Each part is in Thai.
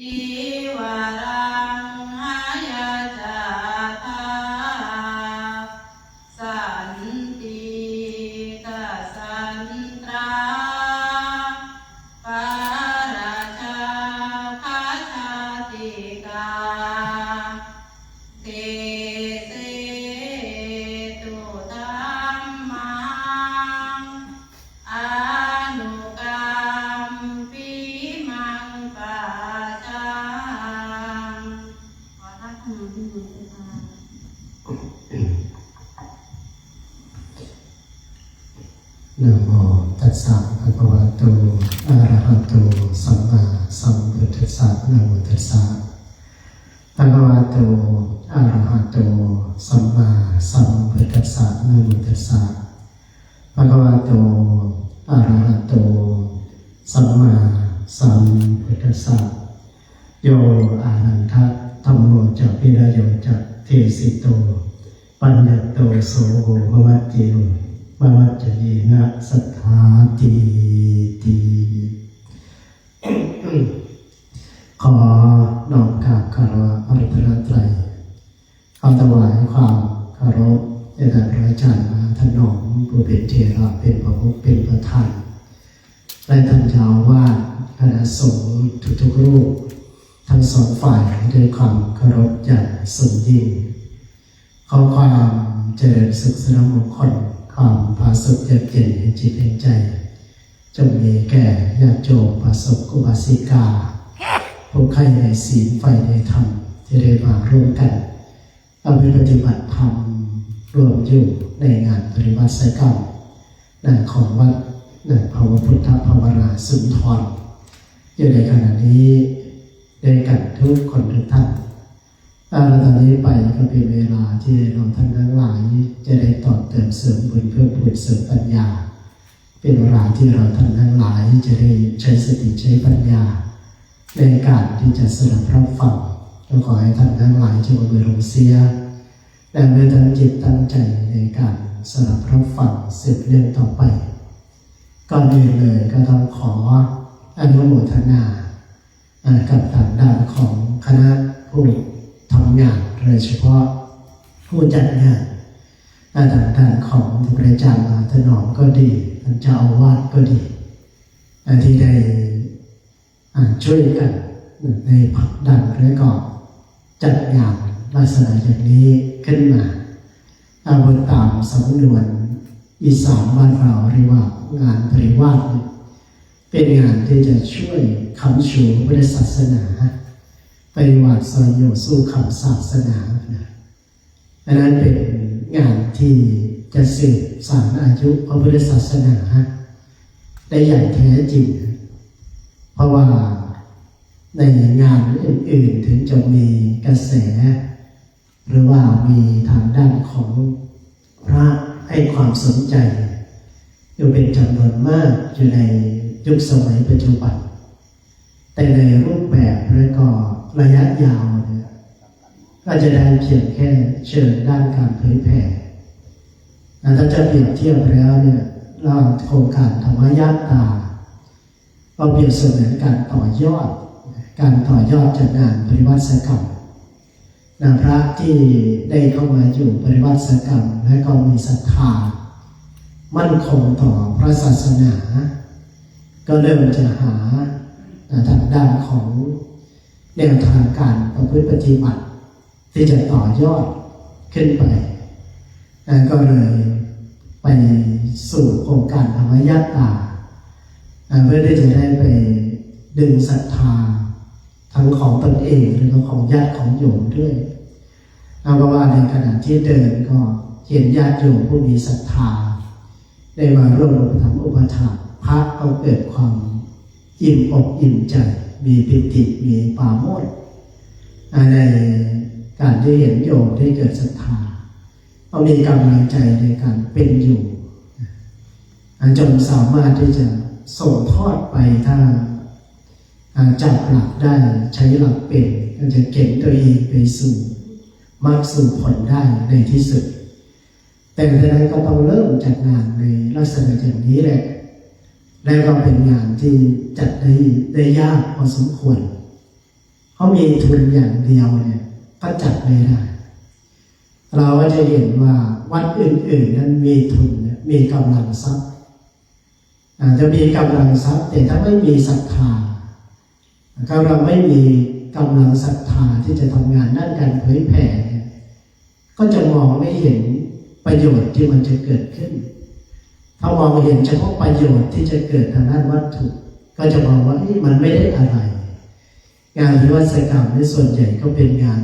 อิวารังหายาจาธาสันติกสันตราปาราชาคาชาติกาเตเสตุธัมมังอานุกรรมปิมังปัจจังขอรับขนมที่หนูจะทาน นะโมตัสสะภะคะวะโตอะระหะโตสัมมาสัมพุทธัสสะนะโมตัสสะภะคะวะโตอะระหะโตสัมมาสัมพุทธัสสะนะโมตัสสะภะคะวะโตอะระหะโตสัมมาสัมพุทธัสสะโยอานันทะธัมโมจะพิรโยจะเทสิโตปัญญโตโสโหภวติโยมวัจเจนะสัทธาติขอน้อมกราบคารวะพระรัตนตรัยขอถวายความเคารพแด่ท่านพระอาจารย์มหาถนอมผู้เป็นเถระเป็นประมุขเป็นประธานและท่านเจ้าอาวาสคณะสงฆ์ทุกๆรูปทั้งสองฝ่ายด้วยความเคารพอย่างสูงยิ่งขอความเจริญสุขสนมงคลความผาสุกเยือกเย็นแห่งจิตแห่งใจจงมีแก่ญาติโยมพระสงฆ์อุบาสิกาผู้ใคร่ในศีลใฝ่ในธรรมที่ได้มาร่วมกันเอาไปปฏิบัติธรรมรวมอยู่ในงานปฏิบัติไสกรรมของวัดภาวพุทธภาวนาสุนทรอยู่ในขณะนี้ได้กันทุกคนทุกท่านตอนนี้ไปก็เป็นเวลาที่เราท่านทั้งหลายจะได้ต่อเติมเสริมบุญเพื่อพูดเสริมปัญญาเป็นเวลาที่เราท่านทั้งหลายจะได้ใช้สติใช้ปัญญาในการที่จะสดับรับฟังก็ขอให้ท่านทั้งหลายจงอำนวยเสียและเมื่อตั้งจิตตั้งใจในการสดับรับฟังสืบเนื่องต่อไปก่อนอื่นเลยก็ต้องขออนุโมทนากับทางด้านของคณะผู้ทำงานโดยเฉพาะผู้จัดงานทางด้านของท่านพระอาจารย์มหาถนอมก็ดีท่านเจ้าอาวาสก็ดีที่ได้ช่วยกันในผลักดันและก็จัดงานลักษณะอย่างนี้ขึ้นมาบนตามสำนวนอีสานบ้านเราเรียกว่างานปริวาสเป็นงานที่จะช่วยค้ำชูพุทธศาสนาไปวัดซอยโยสู้คำศาสนาอันนั้นเป็นงานที่จะสืบสานอายุพระพุทธศาสนาได้อย่างแท้จริงเพราะว่าในงานอื่นๆถึงจะมีกระแสหรือว่ามีทางด้านของพระให้ความสนใจอยู่เป็นจำนวนมากอยู่ในยุคสมัยปัจจุบันแต่ในรูปแบบและก็ระยะยาวเนี่ยก็จะได้เพียงแค่เชิญด้านการเผยแผ่ถ้าจะเปรียบเทียบแล้วเนี่ยเราโครงการธรรมยาตราเราเปรียบเสมือนการต่อยอดจากงานปฏิวัติกรรมพระที่ได้เข้ามาอยู่ปฏิวัติกรรมและก็มีศรัทธามั่นคงต่อพระศาสนาก็เริ่มจะหาทางด้านของแนวทางการประพฤติปฏิบัติที่จะต่อยอดขึ้นไปก็เลยไปสู่โครงการธรรมยาตราเพื่อที่จะได้ไปดึงศรัทธาทั้งของตนเองหรือของญาติของโยมด้วยเพราะว่าในขณะที่เดินก็เห็นญาติโยมผู้มีศรัทธาได้มาร่วมอุปถัมภ์อุปถัมภ์พระก็เกิดความอิ่มอกอิ่มใจมีปิติมีปราโมทย์ในการที่เห็นโยมได้เกิดศรัทธาก็มีกำลังใจในการเป็นอยู่จนสามารถที่จะส่งทอดไปถ้าจับหลักได้ใช้หลักเป็นก็จะเก็บตัวเองไปสู่มรรคสู่ผลได้ในที่สุดแต่ในนั้นก็ต้องเริ่มจากงานในลักษณะอย่างนี้แหละและก็เป็นงานที่จัดได้ยากพอสมควร เขามีทุนอย่างเดียวเนี่ยก็จัดไม่ได้เราก็จะเห็นว่าวัดอื่นๆนั้นมีทุนมีกำลังทรัพย์อาจจะมีกำลังทรัพย์แต่ถ้าไม่มีศรัทธาก็เราไม่มีกำลังศรัทธาที่จะทำงานด้านการเผยแผ่ก็จะมองไม่เห็นประโยชน์ที่มันจะเกิดขึ้นถ้ามองเห็นเฉพาะประโยชน์ที่จะเกิดทางด้านวัตถุก็จะมองว่ามันไม่ได้อะไรงานวิวัฒนกรรมในส่วนใหญ่ก็เป็นงาน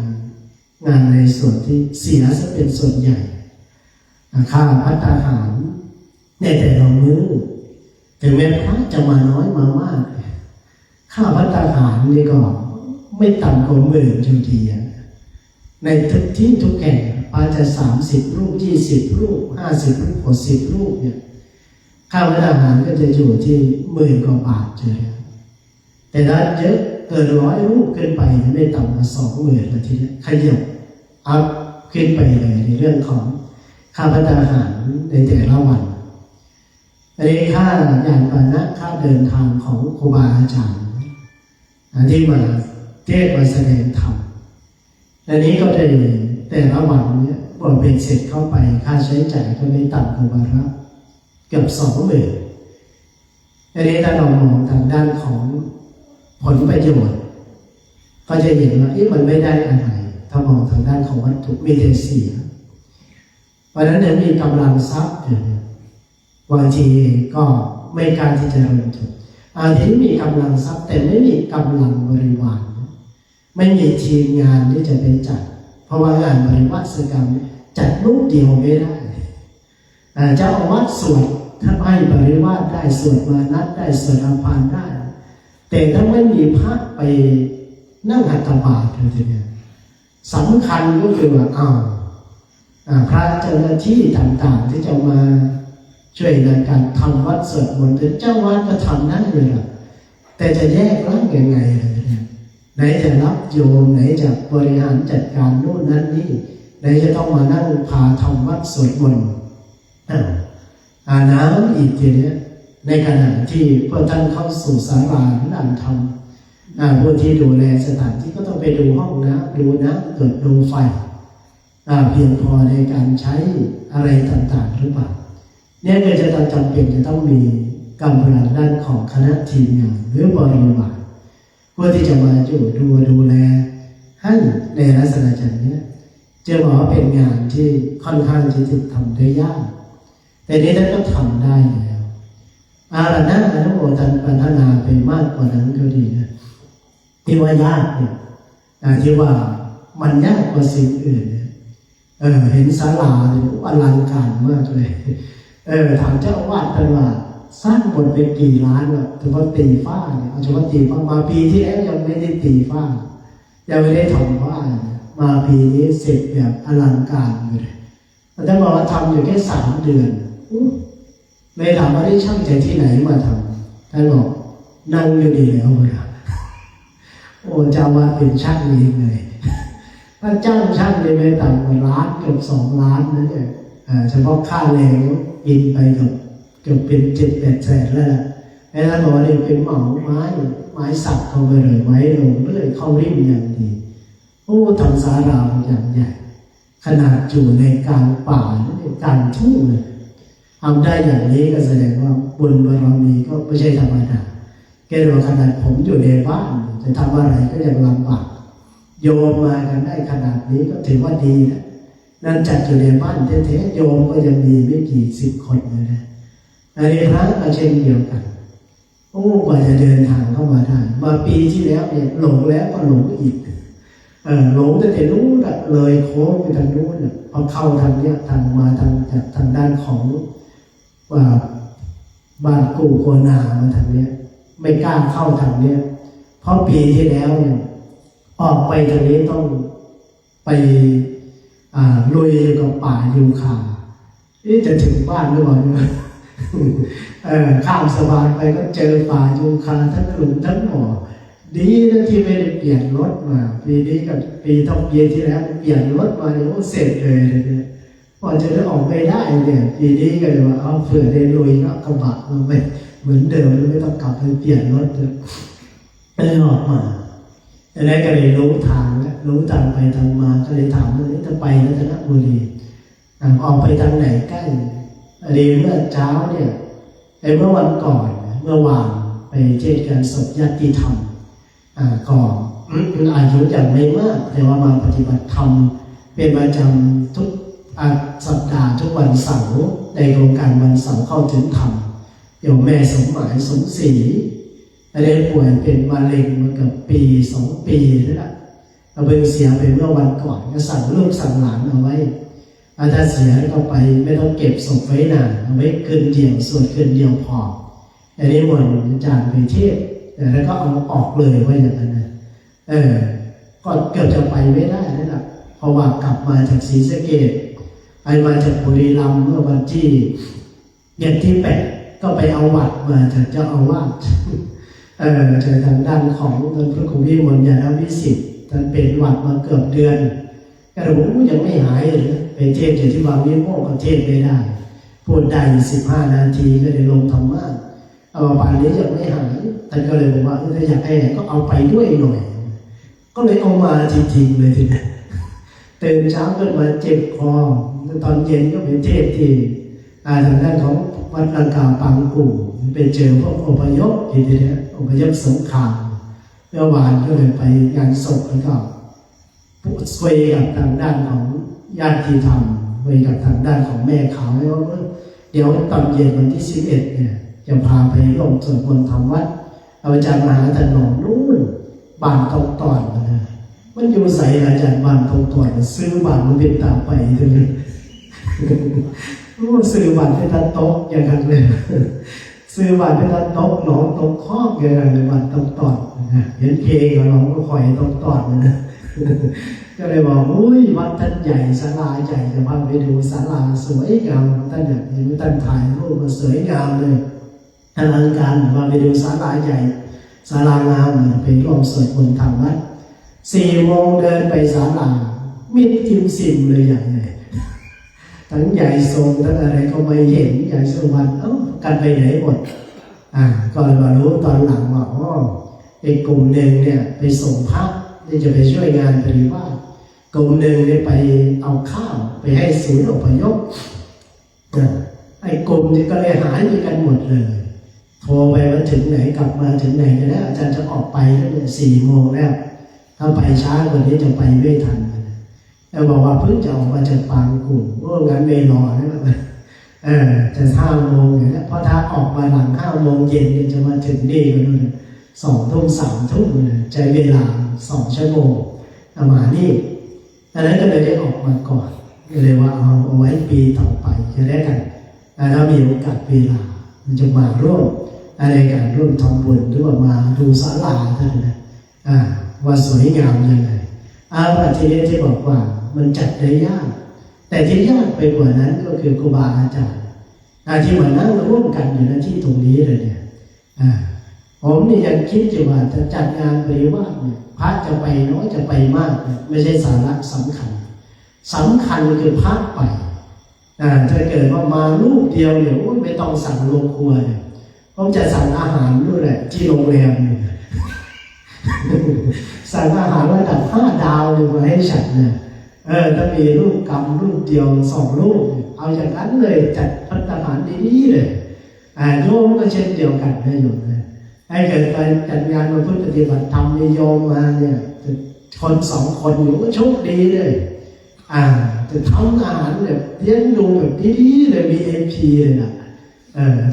ในส่วนที่เสียซะเป็นส่วนใหญ่ค่าภัตตาหารในแต่ละมื้อถึงแม้พระจะมาน้อยมามากค่าภัตตาหารนี่ก็ไม่ต่ำกว่า10,000อยู่ดีในทุกที่ทุกแห่งอาจจะ30 รูป20 รูป50 รูป60 รูปเนี่ยค่าภัตตาหารก็จะอยู่ที่10,000 กว่าบาทเลยแต่ถ้าเยอะเกิน100 รูปขึ้นไปไม่ต่ำกว่า20,000นาทีขยับอัพขึ้นไปเลยในเรื่องของค่าภัตตาหารในแต่ละวันอันนี้ค่าอย่างปานะค่าเดินทางของครูบาอาจารย์ที่มาเทศน์มาแสดงธรรมอันนี้ก็ได้แต่ละวันเนี่ยพอเป็นเสร็จเข้าไปค่าใช้จ่ายก็ไม่ต่ำกว่าวันละเกือบ20,000อันนี้ถ้าเรามองทางด้านของผลประโยชน์ก็จะเห็นว่ามันไม่ได้อะไรถ้ามองทางด้านของวัตถุมีแต่เสียเพราะฉะนั้นมีกำลังทรัพย์บางทีก็ไม่กล้าที่จะลงทุนที่มีกำลังทรัพย์แต่ไม่มีกำลังบริวารไม่มีทีมงานที่จะไปจัดเพราะว่างานบริวารกรรมจัดรูปเดียวไม่ได้เจ้าอาวาสสวดถ้าให้บริวารได้สวดมานัดได้สวดอภานได้แต่ถ้าไม่มีพระไปนั่งหัตถบาตเลยทีเดียวสำคัญก็คือว่าพระเจ้าหน้าที่ต่างๆที่จะมาช่วยในการทำวัดสวดมนต์เจ้าวัดก็ทำได้เลยแต่จะแยกร่างยังไงเนี่ยไหนจะรับโยมไหนจะบริหารจัดการโน่นนั้นนี่ไหนจะต้องมานั่งพาทำวัดสวดมนต์น้ำอีกทีนี้ในขณะที่พวกท่านเข้าสู่ศาลานั่งทำผู้ที่ดูแลสถานที่ก็ต้องไปดูห้องน้ำดูน้ำเกิดดูไฟเพียงพอในการใช้อะไรต่างๆหรือเปล่าเนี่ยก็จะจำเป็นจะต้องมีกำลังด้านของคณะทีมงานหรือบริวารเพื่อที่จะมาอยู่ดูแลให้ในลักษณะอย่างนี้จะบอกว่าเป็นงานที่ค่อนข้างที่จะทำได้ยากแต่นี้ท่านก็ทำได้แล้วอาราธนาอนุโมทนาพัฒนาไปมากกว่านั้นก็ดีนะที่ว่ายากเนี่ยที่ว่ามันยากกว่าสิ่งอื่นเห็นศาลาเนี่ยอลังการมากเลยถามเจ้าอาวาสท่านว่าสร้างหมดไปกี่ล้านวะเฉพาะตีฝ้าเนี่ยเอาเฉพาะตีฝ้ามาปีที่แล้วยังไม่ได้ตีฝ้ายังไม่ได้ทำฝ้ามาปีนี้เสร็จแบบอลังการเลยท่านบอกว่าทำอยู่แค่3 เดือนไม่ถามว่าได้ช่างใจที่ไหนมาทำท่านบอกนั่งอยู่ดีแล้วโอ้เจ้าว่าเป็นช่างเองเลยถ้าจ้างช่างได้ไม่ต่ำกว่าล้านเกือบ2 ล้านนั่นเองเฉพาะค่าแรงกินไปเกือบเป็น7-8 แสนแล้วไอ้ท่านบอกว่าเนี่ยเป็นเหมาไม้สักเข้าไปเลยไม้ลงเลยเข้าริมอย่างดีโอ้ทำศาลาอย่างใหญ่ขนาดอยู่ในกลางป่าในกลางทุ่งเลยทำได้อย่างนี้ก็แสดงว่าบุญบารมีก็ไม่ใช่ธรรมดาแกบอกขนาดผมอยู่ในบ้านจะทำอะไรก็ยังลำบากโยมมากันได้ขนาดนี้ก็ถือว่าดีนะนั่นจัดอยู่ในบ้านแท้ๆโยมก็ยังมีไม่กี่10 คนเลยนะอันนี้พระก็เช่นเดียวกันโอ้กว่าจะเดินทางเข้ามาได้มาปีที่แล้วเนี่ยหลงแล้วก็หลงอีกหลงแต่นู้นเลยโค้งไปทางนู้นพอเข้าทางเนี้ยทางมาจากทางด้านของบ้านกู่โคนามาทางเนี้ยไม่กล้าเข้าทางเนี้ยเพราะปีที่แล้วเนี่ยออกไปทางนี้ต้องไปลุยกับป่ายูคาจะถึงบ้านหรือเปล่าเนี่ยข้ามสะพานไปก็เจอป่ายูคาทั้งหลุมทั้งหมอดีนะที่ไม่ได้เปลี่ยนรถมาปีนี้กับปีต้องปีที่แล้วเปลี่ยนรถมาเนี่ยเสร็จเลยเนี่ยพอจะได้ออกไปได้เนี่ยปีนี้ก็เลยว่าเอาเผื่อได้ลุยก็กระบะเราไปเหมือนเดิมไม่ต้องกลับไปเปลี่ยนรถเลยออกมา ดังนั้นก็เลยรู้ทางแล้วรู้ทางไปทางมาก็เลยถามว่าจะไปรัตนบุรีออกไปทางไหนใกล้เรียนเมื่อเช้าเนี่ยเมื่อวันก่อนเมื่อวานไปเทศการศพญาติธรรมก็อายุยังไม่มากแต่ว่ามาปฏิบัติธรรมเป็นประจำทุกสัปดาห์ทุกวันเสาร์ในโครงการวันเสาร์เข้าถึงธรรมโยมแม่สมหมายสมศรีได้ป่วยเป็นมะเร็งมาเกือบปี2 ปีแล้วล่ะเราเพิ่งเสียไปเมื่อวันก่อนก็สั่งลูกสั่งหลานเอาไว้ถ้าเสียก็ไปไม่ต้องเก็บศพไว้นานเอาไว้คืนเดียวสวดคืนเดียวพออันนี้หมดอาจารย์ไปเทศแล้วก็เอาออกเลยว่าอย่างนั้นนะก็เกือบจะไปไม่ได้นั่นแหละเพราะว่ากลับมาจากศรีสะเกษไปมาจากบุรีรัมย์เมื่อวันที่8ก็ไปเอาวัดมาจากเจ้าอาวาสจากทางด้านของท่านพระครูวิมลญาณวิสิทธิ์ท่านเป็นหวัดมาเกือบเดือนก็ระบุยังไม่หายเลยไปเทศที่บางวิโมกข์ก็เทศไม่ได้พูดได้15 นาทีก็เลยลงธรรมะป่านนี้ยังไม่หายท่านก็เลยบอกว่าถ้าอยากให้ก็เอาไปด้วยหน่อยก็เลยเอามาจริงๆเลยทีนี้ตื่นเช้าขึ้นมาเจ็บคอตอนเย็นก็ไปเทศที่ทางด้านของวัดลังกาปังกู่ไปเจอพวกอพยพทีนี้อพยพสงครามเมื่อวานก็เลยไปงานศพแล้วก็พูดคุยกับทางด้านของญาติธรรมคุยกับทางด้านของแม่เขาแล้วว่าเดี๋ยวตอนเย็นวันที่11เนี่ยจะพาไปร่วมสวดมนต์ทำวัดอาจารย์มหาถนอมนู่นบ้านตรงตอนนะมันอยู่ใส่อาจารย์บ้านตรงตอนซื้อบ้านมันเป็นตามไปเลยรู้ซื้อบ้านเป็นตาโต๊ะอย่างนั้นเลยซื้อบ้านเป็นตาโต๊ะหนองตรงคอกอย่างนั้นเลยบ้านตรงตอนนะเห็นเพลงเราก็คอยตรงตอนนะก็เลยบอกอุ้ยวัดท่านใหญ่ศาลาใหญ่จะพาไปดูศาลาสวยงามท่านอยากเห็นท่านถ่ายรูปมาสวยงามเลยอลังการมาไปดูศาลาใหญ่ศาลางามไปร่วมสวดมนต์ทำวัด4 โมงเดินไปศาลามิดทิมซิมเลยอย่างไรทั้งใหญ่ทรงทั้งอะไรก็ไม่เห็นใหญ่สุวรรณกันไปไหนหมดก็เลยมารู้ตอนหลังว่าไอ้กลุ่มหนึ่งเนี่ยไปส่งพระที่จะไปช่วยงานปฏิบัติกลุ่มหนึ่งเนี่ยไปเอาข้าวไปให้ศูนย์อพยพไอ้กลุ่มนี้ก็เลยหายไปกันหมดเลยโทรไปว่าถึงไหนกลับมาถึงไหนแล้วอาจารย์จะออกไปแล้วเนี่ย4 โมงแล้วถ้าไปช้ากว่านี้จะไปไม่ทันแล้วบอกว่าเพิ่งจะออกมาจากปางกู่งั้นไม่รอแล้วจะ5 โมงอยู่แล้วเพราะถ้าออกมาหลัง5 โมงเย็นจะมาถึงนี่ก็นู่น2 ทุ่ม3 ทุ่มใช้เวลา2 ชั่วโมงมานี่อันนั้นก็เลยได้ออกมาก่อนก็เลยว่าเอาไว้ปีต่อไปจะได้กันถ้ามีโอกาสเวลามันจะมาร่วมอะไรกันร่วมทำบุญหรือว่ามาดูศาลาท่านนะว่าสวยงามยังไงทีนี้ที่บอกว่ามันจัดได้ยากแต่ที่ยากไปกว่านั้นก็คือครูบาอาจารย์ที่มานั่งร่วมกันอยู่ในที่ตรงนี้เลยเนี่ยผมนี่ยังคิดอยู่ว่าจะจัดงานปริวาสเนี่ยพระจะไปน้อยจะไปมากไม่ใช่สาระสำคัญคือพระไปถ้าเกิดว่ามาลูกเดียวเนี่ยไม่ต้องสั่งโรงครัวเนี่ยผมจะสั่งอาหารด้วยแหละที่โรงแรมเนี่ยสั่งอาหารระดับ5 ดาวเลยมาให้ฉันเนี่ยถ้ามีลูกกำลูกเดียว2 ลูกเอาอย่างนั้นเลยจัดพัฒนาหารดีๆเลยโยมก็เช่นเดียวกันนะโยมนะให้เกิดการจัดงานมาเพื่อปฏิบัติธรรมในโยมมาเนี่ยคน2 คนอยู่ก็โชคดีเลยจะทำอาหารแบบเลี้ยงดูแบบดีๆเลย VIP เลยนะ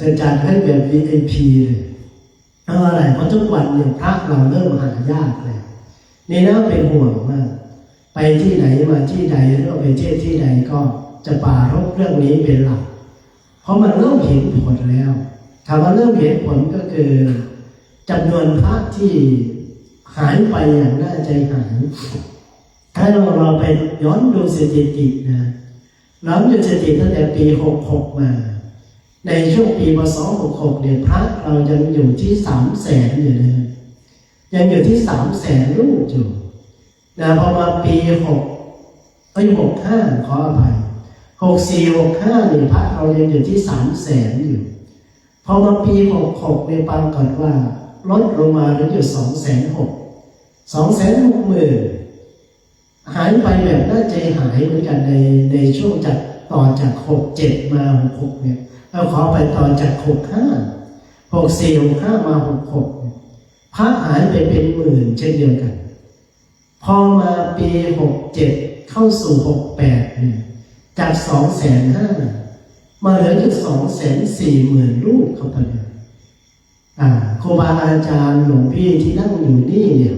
จะจัดให้แบบ VIP เลยอะไรเพราะทุกวันเนี่ยพระเราเริ่มหายากเลยนี่นะเป็นห่วงมากไปที่ไหนมาที่ใดหรือไปเทศที่ใดก็จะปรารภเรื่องนี้เป็นหลักเพราะมันเริ่มเห็นผลแล้วคำว่าเริ่มเห็นผลก็คือจำนวนพระที่หายไปอย่างน่าใจหายถ้าเราไปย้อนดูสถิตินะย้อนดูสถิติตั้งแต่ปี66มาในช่วงปีพศ66เนี่ยพระเรายังอยู่ที่300,000อยู่เลยยังอยู่ที่300,000 รูปอยู่พอมาปี65ขออภัย64 65เนี่ยพระเรายังอยู่ที่300,000อยู่พอมาปี66เนี่ยปรากฏว่าลดลงมาเหลืออยู่260,000 260,000หายไปแบบน่าใจหายเหมือนกันในช่วงจากต่อจาก67มา66เนี่ยเราขอไปต่อจาก65 64 65มา66พระหายไปเป็นหมื่นเช่นเดียวกันพอมาปี67เข้าสู่68จาก 250,000 มาเหลืออยู่240,000 รูปครับท่านครูบาอาจารย์หลวงพี่ที่นั่งอยู่นี่เนี่ย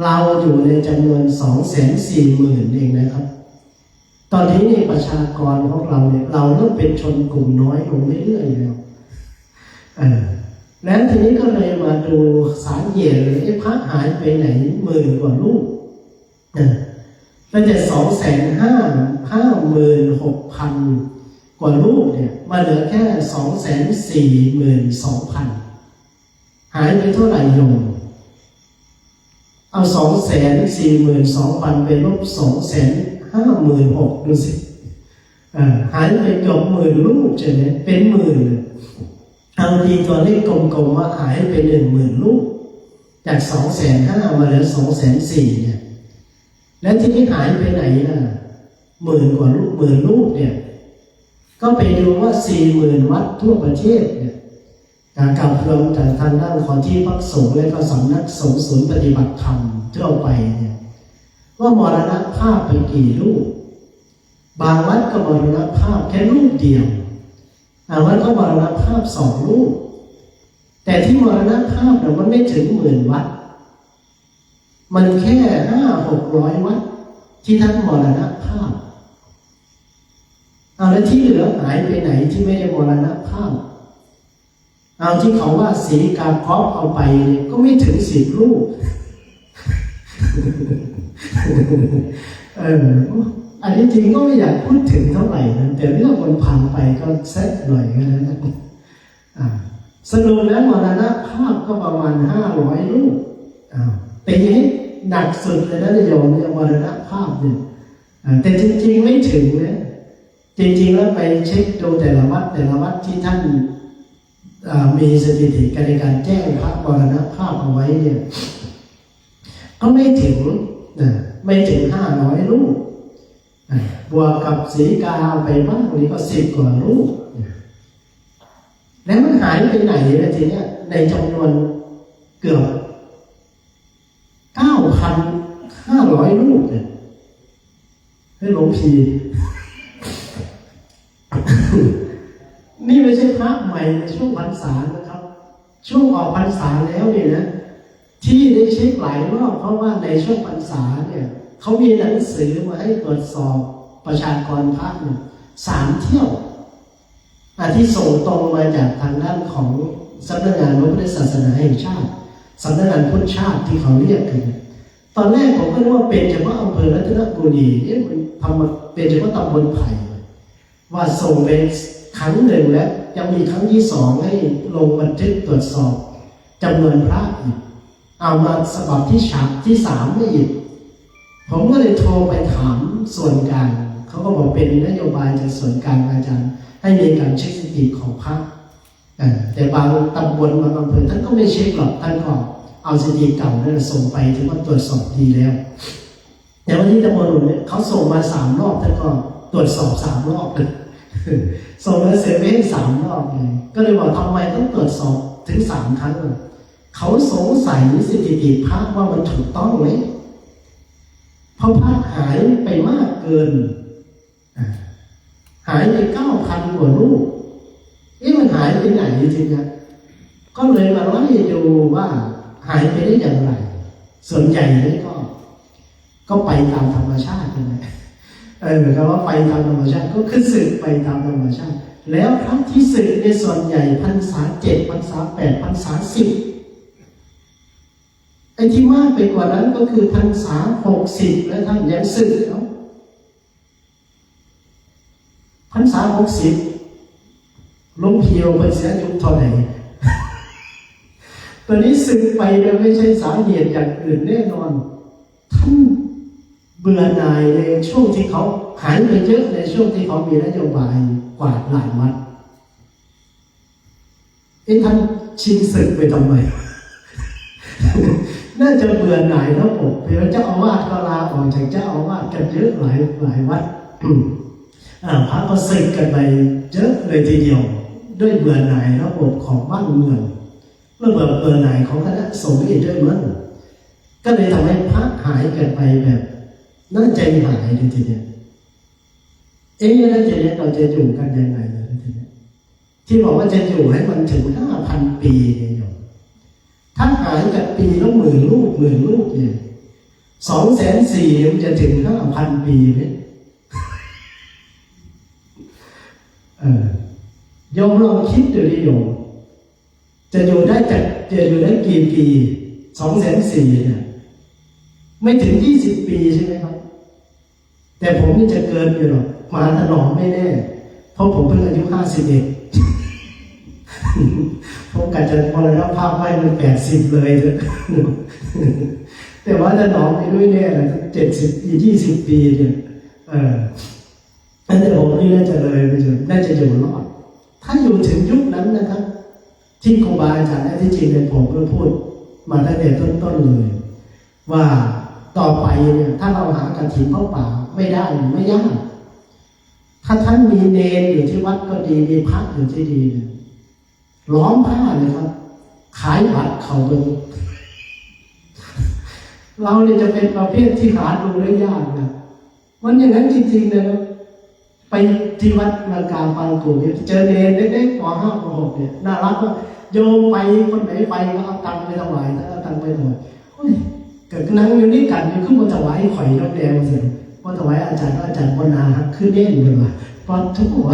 เราอยู่ในจำนวน 240,000 เองนะครับตอนนี้เนี่ยประชากรของเราเนี่ยเราเริ่มเป็นชนกลุ่มน้อยลงเรื่อยๆแล้วแล้วทีนี้ก็เลยมาดูสาเหตุเลยพระหายไปไหน10,000 กว่ารูปตั้งแต่256,000 กว่ารูปเนี่ยมาเหลือแค่ 242,000 หายไปเท่าไหร่โยมเอา 242,000 ไปลบ 256,000 ดูสิหายไปเกือบ10,000 รูปใช่ไหมเป็นหมื่นเอาทีตัวเลขกลมๆว่าหายไป10,000 รูปจาก 250,000 มาเหลือ 240,000 เนี่ยแล้วที่นี้หายไปไหนล่ะ10,000 กว่ารูป10,000 รูปเนี่ยก็ไปดูว่า 40,000 วัดทั่วประเทศเนี่ยการรวมจากทางด้านของที่พักสงฆ์และก็สำนักสงฆ์ศูนย์ปฏิบัติธรรมทั่วไปเนี่ยว่ามรณภาพไปกี่รูปบางวัดก็มรณภาพแค่รูปเดียววัดก็มรณภาพ2 รูปแต่ที่มรณภาพเนี่ยมันไม่ถึง10,000 วัดมันแค่500-600 วัดที่ท่านมรณภาพแล้วที่เหลือหายไปไหนที่ไม่ได้มรณภาพที่เขาว่าสีกาครอบเอาไปก็ไม่ถึง10 รูปอันนี้จริงก็ไม่อยากพูดถึงเท่าไหร่นะแต่เรื่องมันผ่านไปก็แซะหน่อยกันนะสรุปแล้วมรณภาพก็ประมาณ500 รูปตีให้หนักสุดเลยนะโยมเนี่ยมรณภาพเนี่ยแต่จริงๆไม่ถึงนะจริงๆแล้วไปเช็คดูแต่ละวัดที่ท่านมีสถิติในการแจ้งพระมรณภาพเอาไว้เนี่ยก็ไม่ถึง500 รูปบวกกับสีกาไปบ้างนี่ก็10 กว่ารูปแล้วมันหายไปไหนนะทีเนี้ยในจำนวนเกือบ 9,500 รูปเนี่ยให้หลวงพี่นี่ไม่ใช่พระใหม่ในช่วงพรรษานะครับช่วงออกพรรษาแล้วเนี่ยนะที่ได้เช็คหลายรอบเพราะว่าในช่วงพรรษาเนี่ยเขามีหนังสือมาให้ตรวจสอบประชากรพระเนี่ย3 เที่ยวที่ส่งตรงมาจากทางด้านของสำนักงานพระพุทธศาสนาแห่งชาติสำนักงานพุทธชาติที่เขาเรียกกันตอนแรกผมก็นึกว่าเป็นเฉพาะอำเภอรัตนบุรีมันทำเป็นเฉพาะตำบลไผ่ว่าส่งไปครั้งหนึ่งแล้วยังมีครั้งที่ 2ให้ลงบันทึกตรวจสอบจำนวนพระอีกเอามาฉบับที่ 3ไม่อีกผมก็เลยโทรไปถามส่วนกลางเขาก็บอกเป็นนโยบายจากส่วนกลางอาจารย์ให้มีการเช็คสถิติของพระแต่บางตำบลบางอำเภอท่านก็ไม่เช็คหรอกท่านก็เอาสถิติเก่านั่นส่งไปถือว่าตรวจสอบดีแล้วแต่วันที่ตำบลเนี่ยเขาส่งมา3 รอบท่านก็ตรวจสอบ3 รอบส่งมาเซเว่น3 รอบเลยก็เลยบอกทำไมต้องตรวจสอบถึง3 ครั้งเขาสงสัยสถิติพระว่ามันถูกต้องไหมเพราะพระหายไปมากเกินหายไป 9,000 กว่ารูปมันหายไปไหนจริงๆนะก็เลยมาไล่ดูว่าหายไปได้อย่างไรส่วนใหญ่เลยก็ไปตามธรรมชาตินะก็ว่าไปตามธรรมชาติก็คือสึกไปตามธรรมชาติแล้วพระที่สึกในส่วนใหญ่พรรษา 7 พรรษา 8 พรรษา 10ไอ้ที่มากไปกว่านั้นก็คือพรรษา 60แล้วท่านยังสึกแล้วพรรษา 60หลวงเพียวเป็นเสียยุคเท่าไหร่ตอนนี้สึกไปโดยไม่ใช่สาเหตุอย่างอื่นแน่นอนท่านเบื่อหน่ายในช่วงที่เขาหายไปเยอะในช่วงที่เขามีนโยบายกวาดหลายวัดท่านชิงศึกไปทำไม น่าจะเบื่อหน่ายระบบเพราะเจ้าอาวาสก็ลาออกจากเจ้าอาวาสกันเยอะหลายวัดพระก็สึกกันไปเยอะเลยทีเดียวด้วยเบื่อหน่ายระบบของบ้านเมืองเมื่อเบื่อหน่ายของคณะสงฆ์อีกด้วยมั้งก็เลยทำให้พระหายกันไปแบบน่าใจหายเลยทีเดียวแล้วทีนี้เราจะอยู่กันยังไงทีนี้ที่บอกว่าจะอยู่ให้มันถึง 5,000 ปีเนี่ยถ้าหายกันปีละ10,000 ลูกเนี่ย240,000มันจะถึง 5,000 ปีไหมโยมลองคิดดูดิโยมจะอยู่ได้กี่ปี240,000เนี่ยไม่ถึง20 ปีใช่ไหมครับแต่ผมนี่จะเกินอยู่หรอกมาถนอมไม่แน่เพราะผมเพิ่งอายุ51ผมกะจะมรณภาพไว้มัน80เลยแต่ว่าถนอมไปด้วยแน่เลย70 ปี20 ปีเนี่ยแต่ผมนี่น่าจะเลยไปจนน่าจะอยู่รอดถ้าอยู่ถึงยุคนั้นนะครับที่ครูบาอาจารย์ที่จริงเนี่ยผมก็พูดมาตั้งแต่ต้นเลยว่าต่อไปเนี่ยถ้าเราหากฐินพระป่าไม่ได้ไม่ยากถ้าท่านมีเนรอยู่ที่วัดก็ดีมีพระอยู่ที่ดีเนี่ยล้อมผ้าเลยครับขายบัตรเขาเลยเราเนี่ยจะเป็นประเภทที่หาดูได้ยากนะมันอย่างนั้นจริงๆนะครับไปที่วัดนาการปางกูเนี่ยเจอเนรเด็กๆป .5 ป .6 เนี่ยน่ารักว่าโยมไปคนไหนไปก็เอาตังค์ไปถวายเอาตังค์ไปถวายก็นั่งอยู่นี่กันอยู่ขึ้นมาถวายข่อยน้ำแดงเสร็จพอถวายอาจารย์ปนาขึ้นเน่นเลยว่ะพอทุกหัว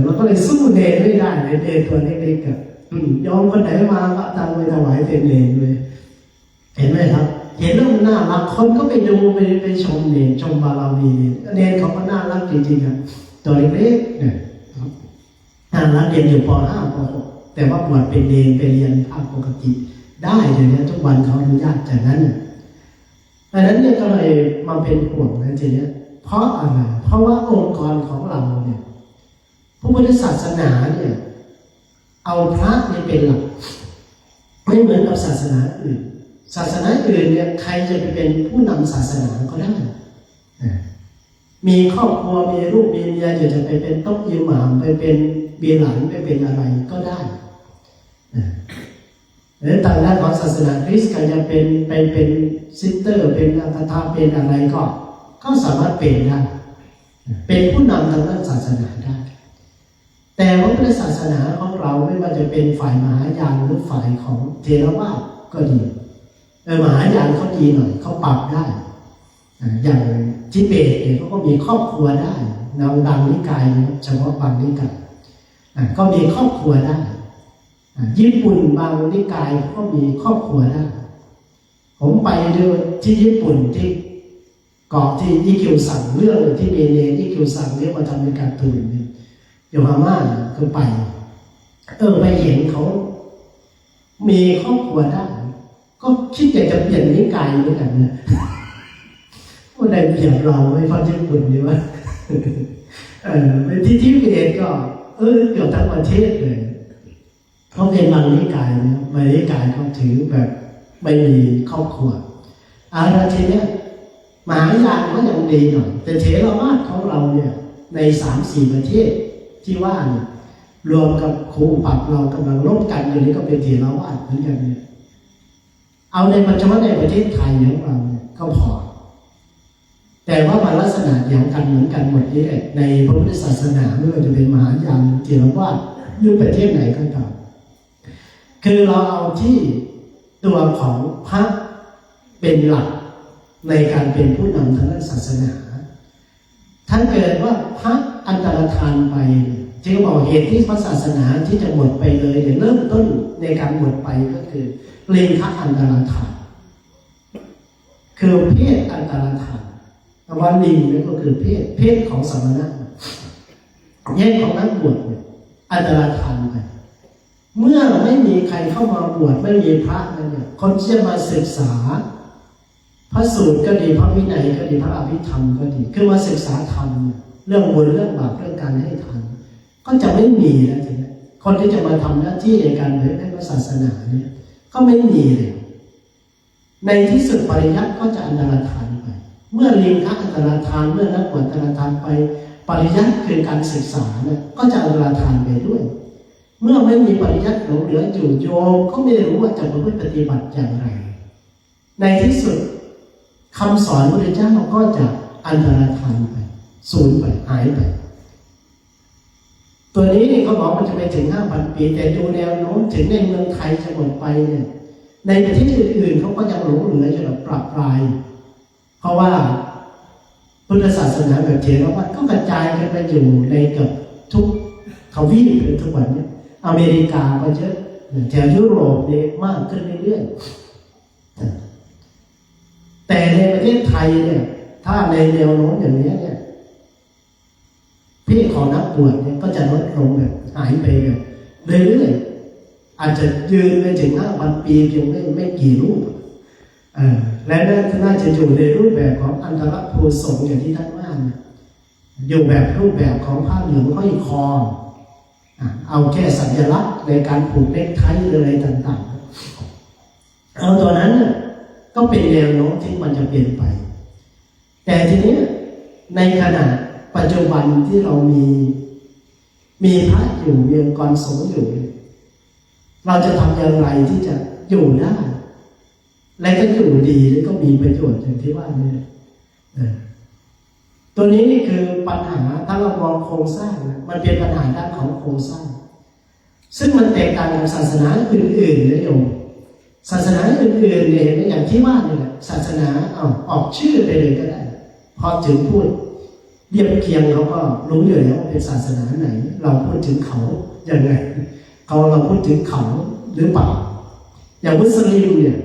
เราก็เลยสู้เนรไม่ได้เนรตัวเล็กๆกับยอมคนไหนมาก็ตังไปถวายเป็นเนรเลยเห็นไหมครับเห็นแล้วมันน่ารักคนก็ไปดูไปชมเนรชมบารมีเนรเขาก็น่ารักจริงๆครับตัวเล็กๆเนี่ยน่ารักเรียนอยู่ป .5 ป .6 แต่ว่าบวชเป็นเนรไปเรียนภาคปกติได้เลยนะทุกวันเขาอนุญาตจากนั้นดังนั้นเนี่ยก็เลยมาเป็นห่วงนะทีนี้เพราะอะไรเพราะว่าองค์กรของเราเนี่ยพระพุทธศาสนาเนี่ยเอาพระนี่เป็นหลักไม่เหมือนกับศาสนาอื่นศาสนาอื่นเนี่ยใครจะไปเป็นผู้นำศาสนาก็ได้มีครอบครัวมีลูกมีเมียจะไปเป็นโต๊ะอิหม่ามไปเป็นบีหลานไปเป็นอะไรก็ได้หรือต่างด้านของศาสนาคริสต์ก็จะเป็นไปเป็นซิสเตอร์เป็นอัตถาเป็นอะไรก็สามารถเป็นได้เป็นผู้นำทางด้านศาสนาได้แต่ว่าพุทธศาสนาของเราไม่ว่าจะเป็นฝ่ายมหายานหรือฝ่ายของเทรวาสก็ดีมหายานเขาดีหน่อยเขาปรับได้อย่างทิเบตเนี่ยเขาก็มีครอบครัวได้นำดังนิกายเฉพาะบางนิกายก็มีครอบครัวได้ญี่ปุ่นบางนิกายก็มีครอบครัวได้ผมไปดูที่ญี่ปุ่นที่เกาะที่อิคิวซังเรื่องที่เมเนอิคิวซังเรียกว่าทำเป็นการ์ตูนเนี่ยโยฮาม่าก็ไปไปเห็นเขามีครอบครัวได้ก็คิดอยากจะเปลี่ยนนิกายเหมือนกันเนี่ยว่าได้เปลี่ยนเราไม่ฟังญี่ปุ่นดีว่าเป็นที่ทิเบตก็เกือบทั้งประเทศเลยเขาเป็นบางนิกายนะบางนิกายเขาถือแบบไม่มีครอบครัวอะไรทีเนี้ยมหายานก็ยังดีหน่อยแต่เถรวาทของเราเนี่ยใน 3-4 ประเทศที่ว่าเนี่ยรวมกับครูปรับเรากำลังลบกันอยู่นี้ก็เป็นเถรวาทเหมือนกันเนี่ยเอาในปัจจุบันในประเทศไทยของเราเนี่ยก็พอแต่ว่ามันลักษณะเดียวกันเหมือนกันหมดนี้ในพระพุทธศาสนาไม่ว่าจะเป็นมหายานเถรวาทหรือประเทศไหนก็ตามคือเราเอาที่ตัวของพระเป็นหลักในการเป็นผู้นำทางด้านศาสนาถ้าเกิดว่าพระอันตรธานไปที่เขาบอกเหตุที่พระศาสนาที่จะหมดไปเลยเนี่ยเริ่มต้นในการหมดไปก็คือลิงคะอันตรธานคือเพศอันตรธานว่าลิงนี่ก็คือเพศของสมณะแยกของนักบวชเนี่ยอันตรธานไปเมื่อไม่มีใครเข้ามาบวชไม่มีพระนั่นเนี่ยคนที่จะมาศึกษาพระสูตรก็ดีพระวินัยก็ดีพระอภิธรรมก็ดีคือมาศึกษาธรรมเรื่องบุญเรื่องบาปเรื่องการให้ทานก็จะไม่มีแล้วทีนี้ คนที่จะมาทำหน้าที่ในการเผยแพร่ศาสนาเนี่ยก็ไม่มีเลยในที่สุดปริยัติก็จะอันตรธานไปเมื่อลิงคะอันตรธานเมื่อนักบวชอันตรธานไปปริยัติคือการศึกษาเนี่ยก็จะอันตรธานไปด้วยเมื่อไม่มีปริยัติหลงเหลืออยู่โยมก็ไม่รู้ว่าจะประพฤติปฏิบัติอย่างไรในที่สุดคำสอนพระพุทธเจ้าก็จะอันตรธานไปสูญไปหายไปตัวนี้เขาบอกมันจะไปถึง 5,000 ปีแต่ดูแนวโน้มถึงในเมืองไทยจะหมดไปเนี่ยในประเทศอื่นๆเขาก็ยังหลงเหลืออยู่แบบปรับปรายเพราะว่าพุทธศาสนาแบบเถรวาทก็กระจายกันไปอยู่ในเกือบทุกทวีปเลยทุกวันนี้อเมริกาก็เยอะแถวยุโรปเนี่ยมากขึ้นเรื่อยๆแต่ในประเทศไทยเนี่ยถ้าในแนวโน้มอย่างนี้เนี่ยเพศของนักบวชเนี่ยก็จะลดลงแบบหายไปแบบเรื่อยๆอาจจะยืนไปถึง 5,000 ปีเพียงไม่กี่รูปและน่าจะอยู่ในรูปแบบของอันตรภูสงฆ์อย่างที่ท่านว่าอยู่แบบรูปแบบของผ้าเหลืองห้อยคอเอาแค่สัญลักษณ์ในการผูกเนคไทอะไรต่างๆเอาตัวนั้นก็เป็นแนวโน้มที่มันจะเปลี่ยนไปแต่ทีนี้ในขณะปัจจุบันที่เรามีพระอยู่มีองค์กรสงฆ์อยู่เราจะทำอย่างไรที่จะอยู่ได้และก็อยู่ดีแล้วก็มีประโยชน์อย่างที่ว่านี่ตัวนี้นี่คือปัญหาถ้าเรามองโครงสร้างมันเป็นปัญหาด้านของโครงสร้างซึ่งมันแตกต่างกับศาสนาอื่นๆนะโยมศาสนาอื่นๆเนี่ยอย่างที่ว่านี่แหละศาสนาออกชื่อไปเลยก็ได้พอถึงพูดเรียบเคียงเขาก็รู้อยู่แล้วว่าเป็นศาสนาไหนเราพูดถึงเขาอย่างไรเราพูดถึงเขาหรือเปล่าอย่างมุสลิมเนี่ย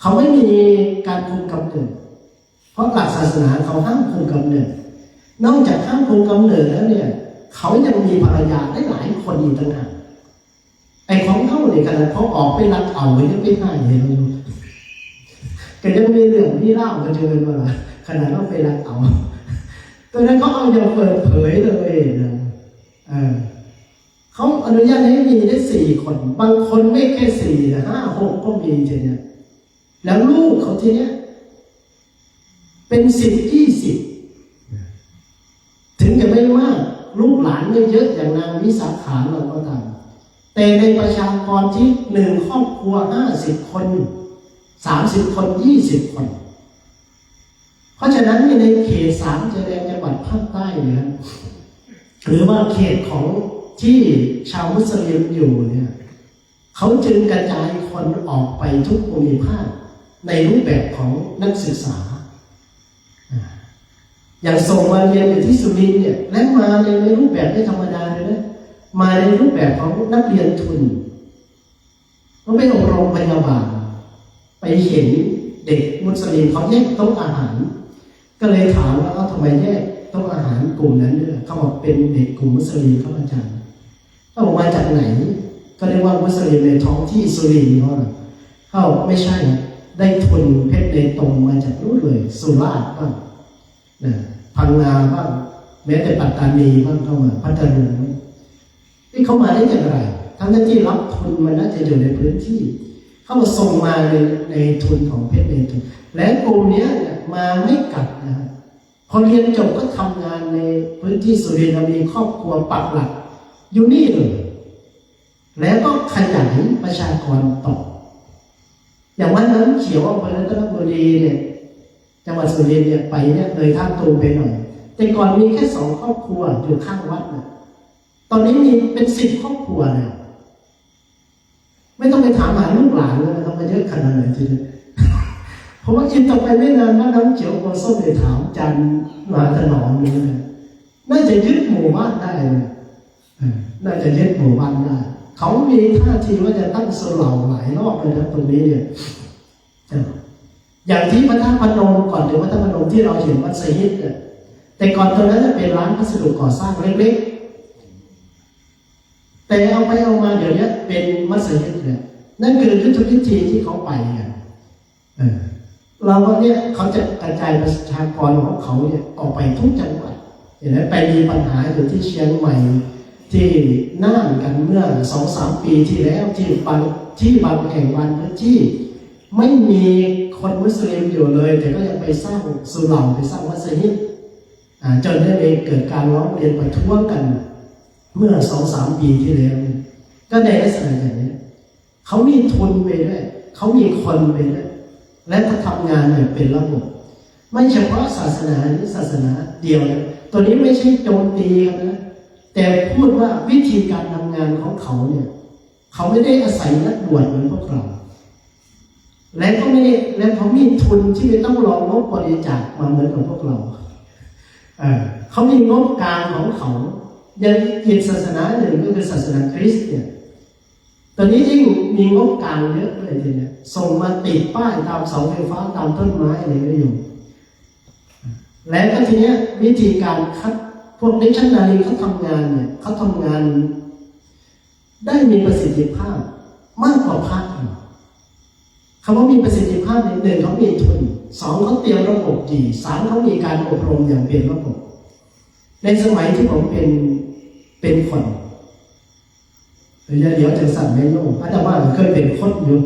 เขาไม่มีการคุมกำเนิดเพราะหลักศาสนาเขาห้ามคุมกำเนิดนอกจากห้ามคุมกำเนิดแล้วเนี่ยเขายังมีภรรยาได้หลายคนอีกต่างหากไอ้ของเขาเนี่ยขนาดเขาออกไปรักเอาไว้ยังไม่ได้เลยก็ยังมีเรื่องที่เล่ากันเจอมาละขนาดเราไปรักเอาตัวนั้นเขาเอาอย่างเปิดเผยเลยนะเขาอนุญาตให้มีได้4 คนบางคนไม่แค่4นะ5 6ก็มีทีเนี้ยแล้วลูกเขาทีเนี้ยเป็น10 20ถึงจะไม่มากลูกหลานไม่เยอะอย่างนางวิสาขาเราก็ทำแต่ในประชากรที่1 ครอบครัว50 คน30 คน20 คนเพราะฉะนั้นในเขต3ชายแดนจังหวัดภาคใต้เนี่ยหรือว่าเขตของที่ชาวมุสลิมอยู่เนี่ยเขาจึงกระจายคนออกไปทุกภูมิภาคในรูปแบบของนักศึกษาอย่างส่งมาเรียนอยู่ที่สุรินทร์เนี่ยและมาในรูปแบบไม่ธรรมดาเลยนะมาในรูปแบบของนักเรียนทุนเขาไปอบรมพยาบาลไปเห็นเด็กมุสลิมเขาแยกโต๊ะอาหารก็เลยถามว่าทำไมแยกโต๊ะอาหารกลุ่มนั้นเนี่ยเขาบอกเป็นเด็กกลุ่มมุสลิมเขาอาจารย์เขาบอกมาจากไหนก็เรียกว่ามุสลิมในท้องที่สุรินทร์เขาไม่ใช่ได้ทุนเพชรในตรงมาจากนู้นเลยสุราษฎร์บ้างพังงาบ้างแม้แต่ปัตตานีบ้างเข้ามาพัทลุงนี่เขามาได้อย่างไรทั้งที่รับทุนมันน่าจะอยู่ในพื้นที่เขามาส่งมาในทุนของเพชรในทุนและกลุ่มนี้มาไม่กลับนะพอเรียนจบก็ทำงานในพื้นที่สุรินทร์มีครอบครัวปักหลักอยู่นี่เลยแล้วก็ขยายประชากรต่ออย่างวันนั้นเขียวอำเภอรัตนบุรีเนี่ยจังหวัดสุรินทร์เนี่ยไปเนี่ยเลยท่าตูมไปหน่อยแต่ก่อนมีแค่2 ครอบครัวอยู่ข้างวัดนะตอนนี้มีเป็น10 ครอบครัวแล้วไม่ต้องไปถามหาลูกหลานเลยต้องมาเยอะขนาดไหนทีเดียวเพราะว่าคิดต่อไปไม่นานว่าน้ำเขียวโกส้มเลยถามจันมหาถนอมนี่นะน่าจะยึดหมู่บ้านได้เลยน่าจะยึดหมู่บ้านได้เขามีท่าทีว่าจะตั้งโซเหล่าหลายรอบเลยนะตรงนี้เนี่ยอย่างที่พระธาตุพนมก่อนถึงพระธาตุพนมที่เราเห็นวัดไซยิดเนี่ยแต่ก่อนตรงนั้นเป็นร้านพัสดุก่อสร้างเล็กๆแต่เอาไปเอามาเดี๋ยวนี้เป็นมัสยิดเนี่ยนั่นคือยุทธวิธีที่เขาไปเนี่ยเราว่าเนี่ยเขาจะกระจายประชากรของเขาเนี่ยออกไปทุกจังหวัดเห็นไหมไปมีปัญหาอยู่ที่เชียงใหม่ท ที่น่านกันเมื่อ 2-3 ปีที่แล้วที่บางแห่งบางพื้นที่ไม่มีคนมุสลิมอยู่เลยแต่ก็ยังไปสร้างสุเหร่าไปสร้างมัสยิดจนได้เกิดการร้องเรียนประท้วงกันเมื่อ 2-3 ปีที่แล้วก็ในลักษณะอย่างนี้เขามีทุนไปด้วยเขามีคนไปด้วยและเขาทำงานอย่างเป็นระบบไม่เฉพาะศาสนานี้ศาสนาเดียวนะตัวนี้ไม่ใช่โจมตีนะแต่พูดว่าวิธีการทำงานของเขาเนี่ยเขาไม่ได้อาศัยนักบวชเหมือนพวกเราและก็ไม่ได้และเขามีทุนที่ไม่ต้องรองบบริจาคมาเหมือนกับพวกเราเขามีงบกลางของเขาอย่างอีกศาสนาหนึ่งก็คือศาสนาคริสต์เนี่ยตอนนี้ยิ่งมีงบกลางเยอะเลยทีเนี้ยส่งมาติดป้ายตามเสาไฟฟ้าตามต้นไม้อะไรก็อยู่และก็ทีเนี้ยวิธีการคัดพวกนิชนาลีเขาทำงานเนี่ยเขาทำงานได้มีประสิทธิภาพมากกว่าพระคำว่ามีประสิทธิภาพหนึ่งเขามีทุนสองเขาเตรียมระบบดีสามเขามีการอบรมอย่างเป็นระบบในสมัยที่ผมเป็นคนเดี๋ยวจะสั่นไม่โน้อาจารย์ว่าเคยเป็นคนอยู่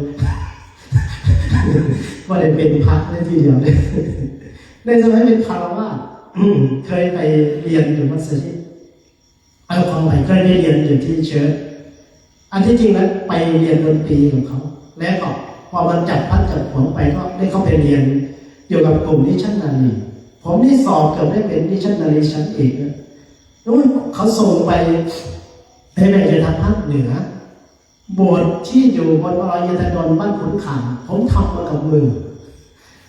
ว่าได้เป็นพระได้ทีเดียวเลยในสมัยเป็นคารวะเคยไปเรียนอยู่มัสยิดเอาความหมายเคยได้เรียนอยู่ที่เชิญอันที่จริงแล้วไปเรียนดนตรีของเขาแล้วก็พอมันจับพัดจับผลไปก็ได้เข้าไปเรียนเกี่ยวกับกลุ่มนิชนาลีผมนี่สอบเกือบได้เป็นนิชนาลีชั้นเอกนะนู้นเขาส่งไปให้ไปทางภาคเหนือโบสถ์ที่อยู่บนอรยธรบ้านขุนขามผมทำมากับมือ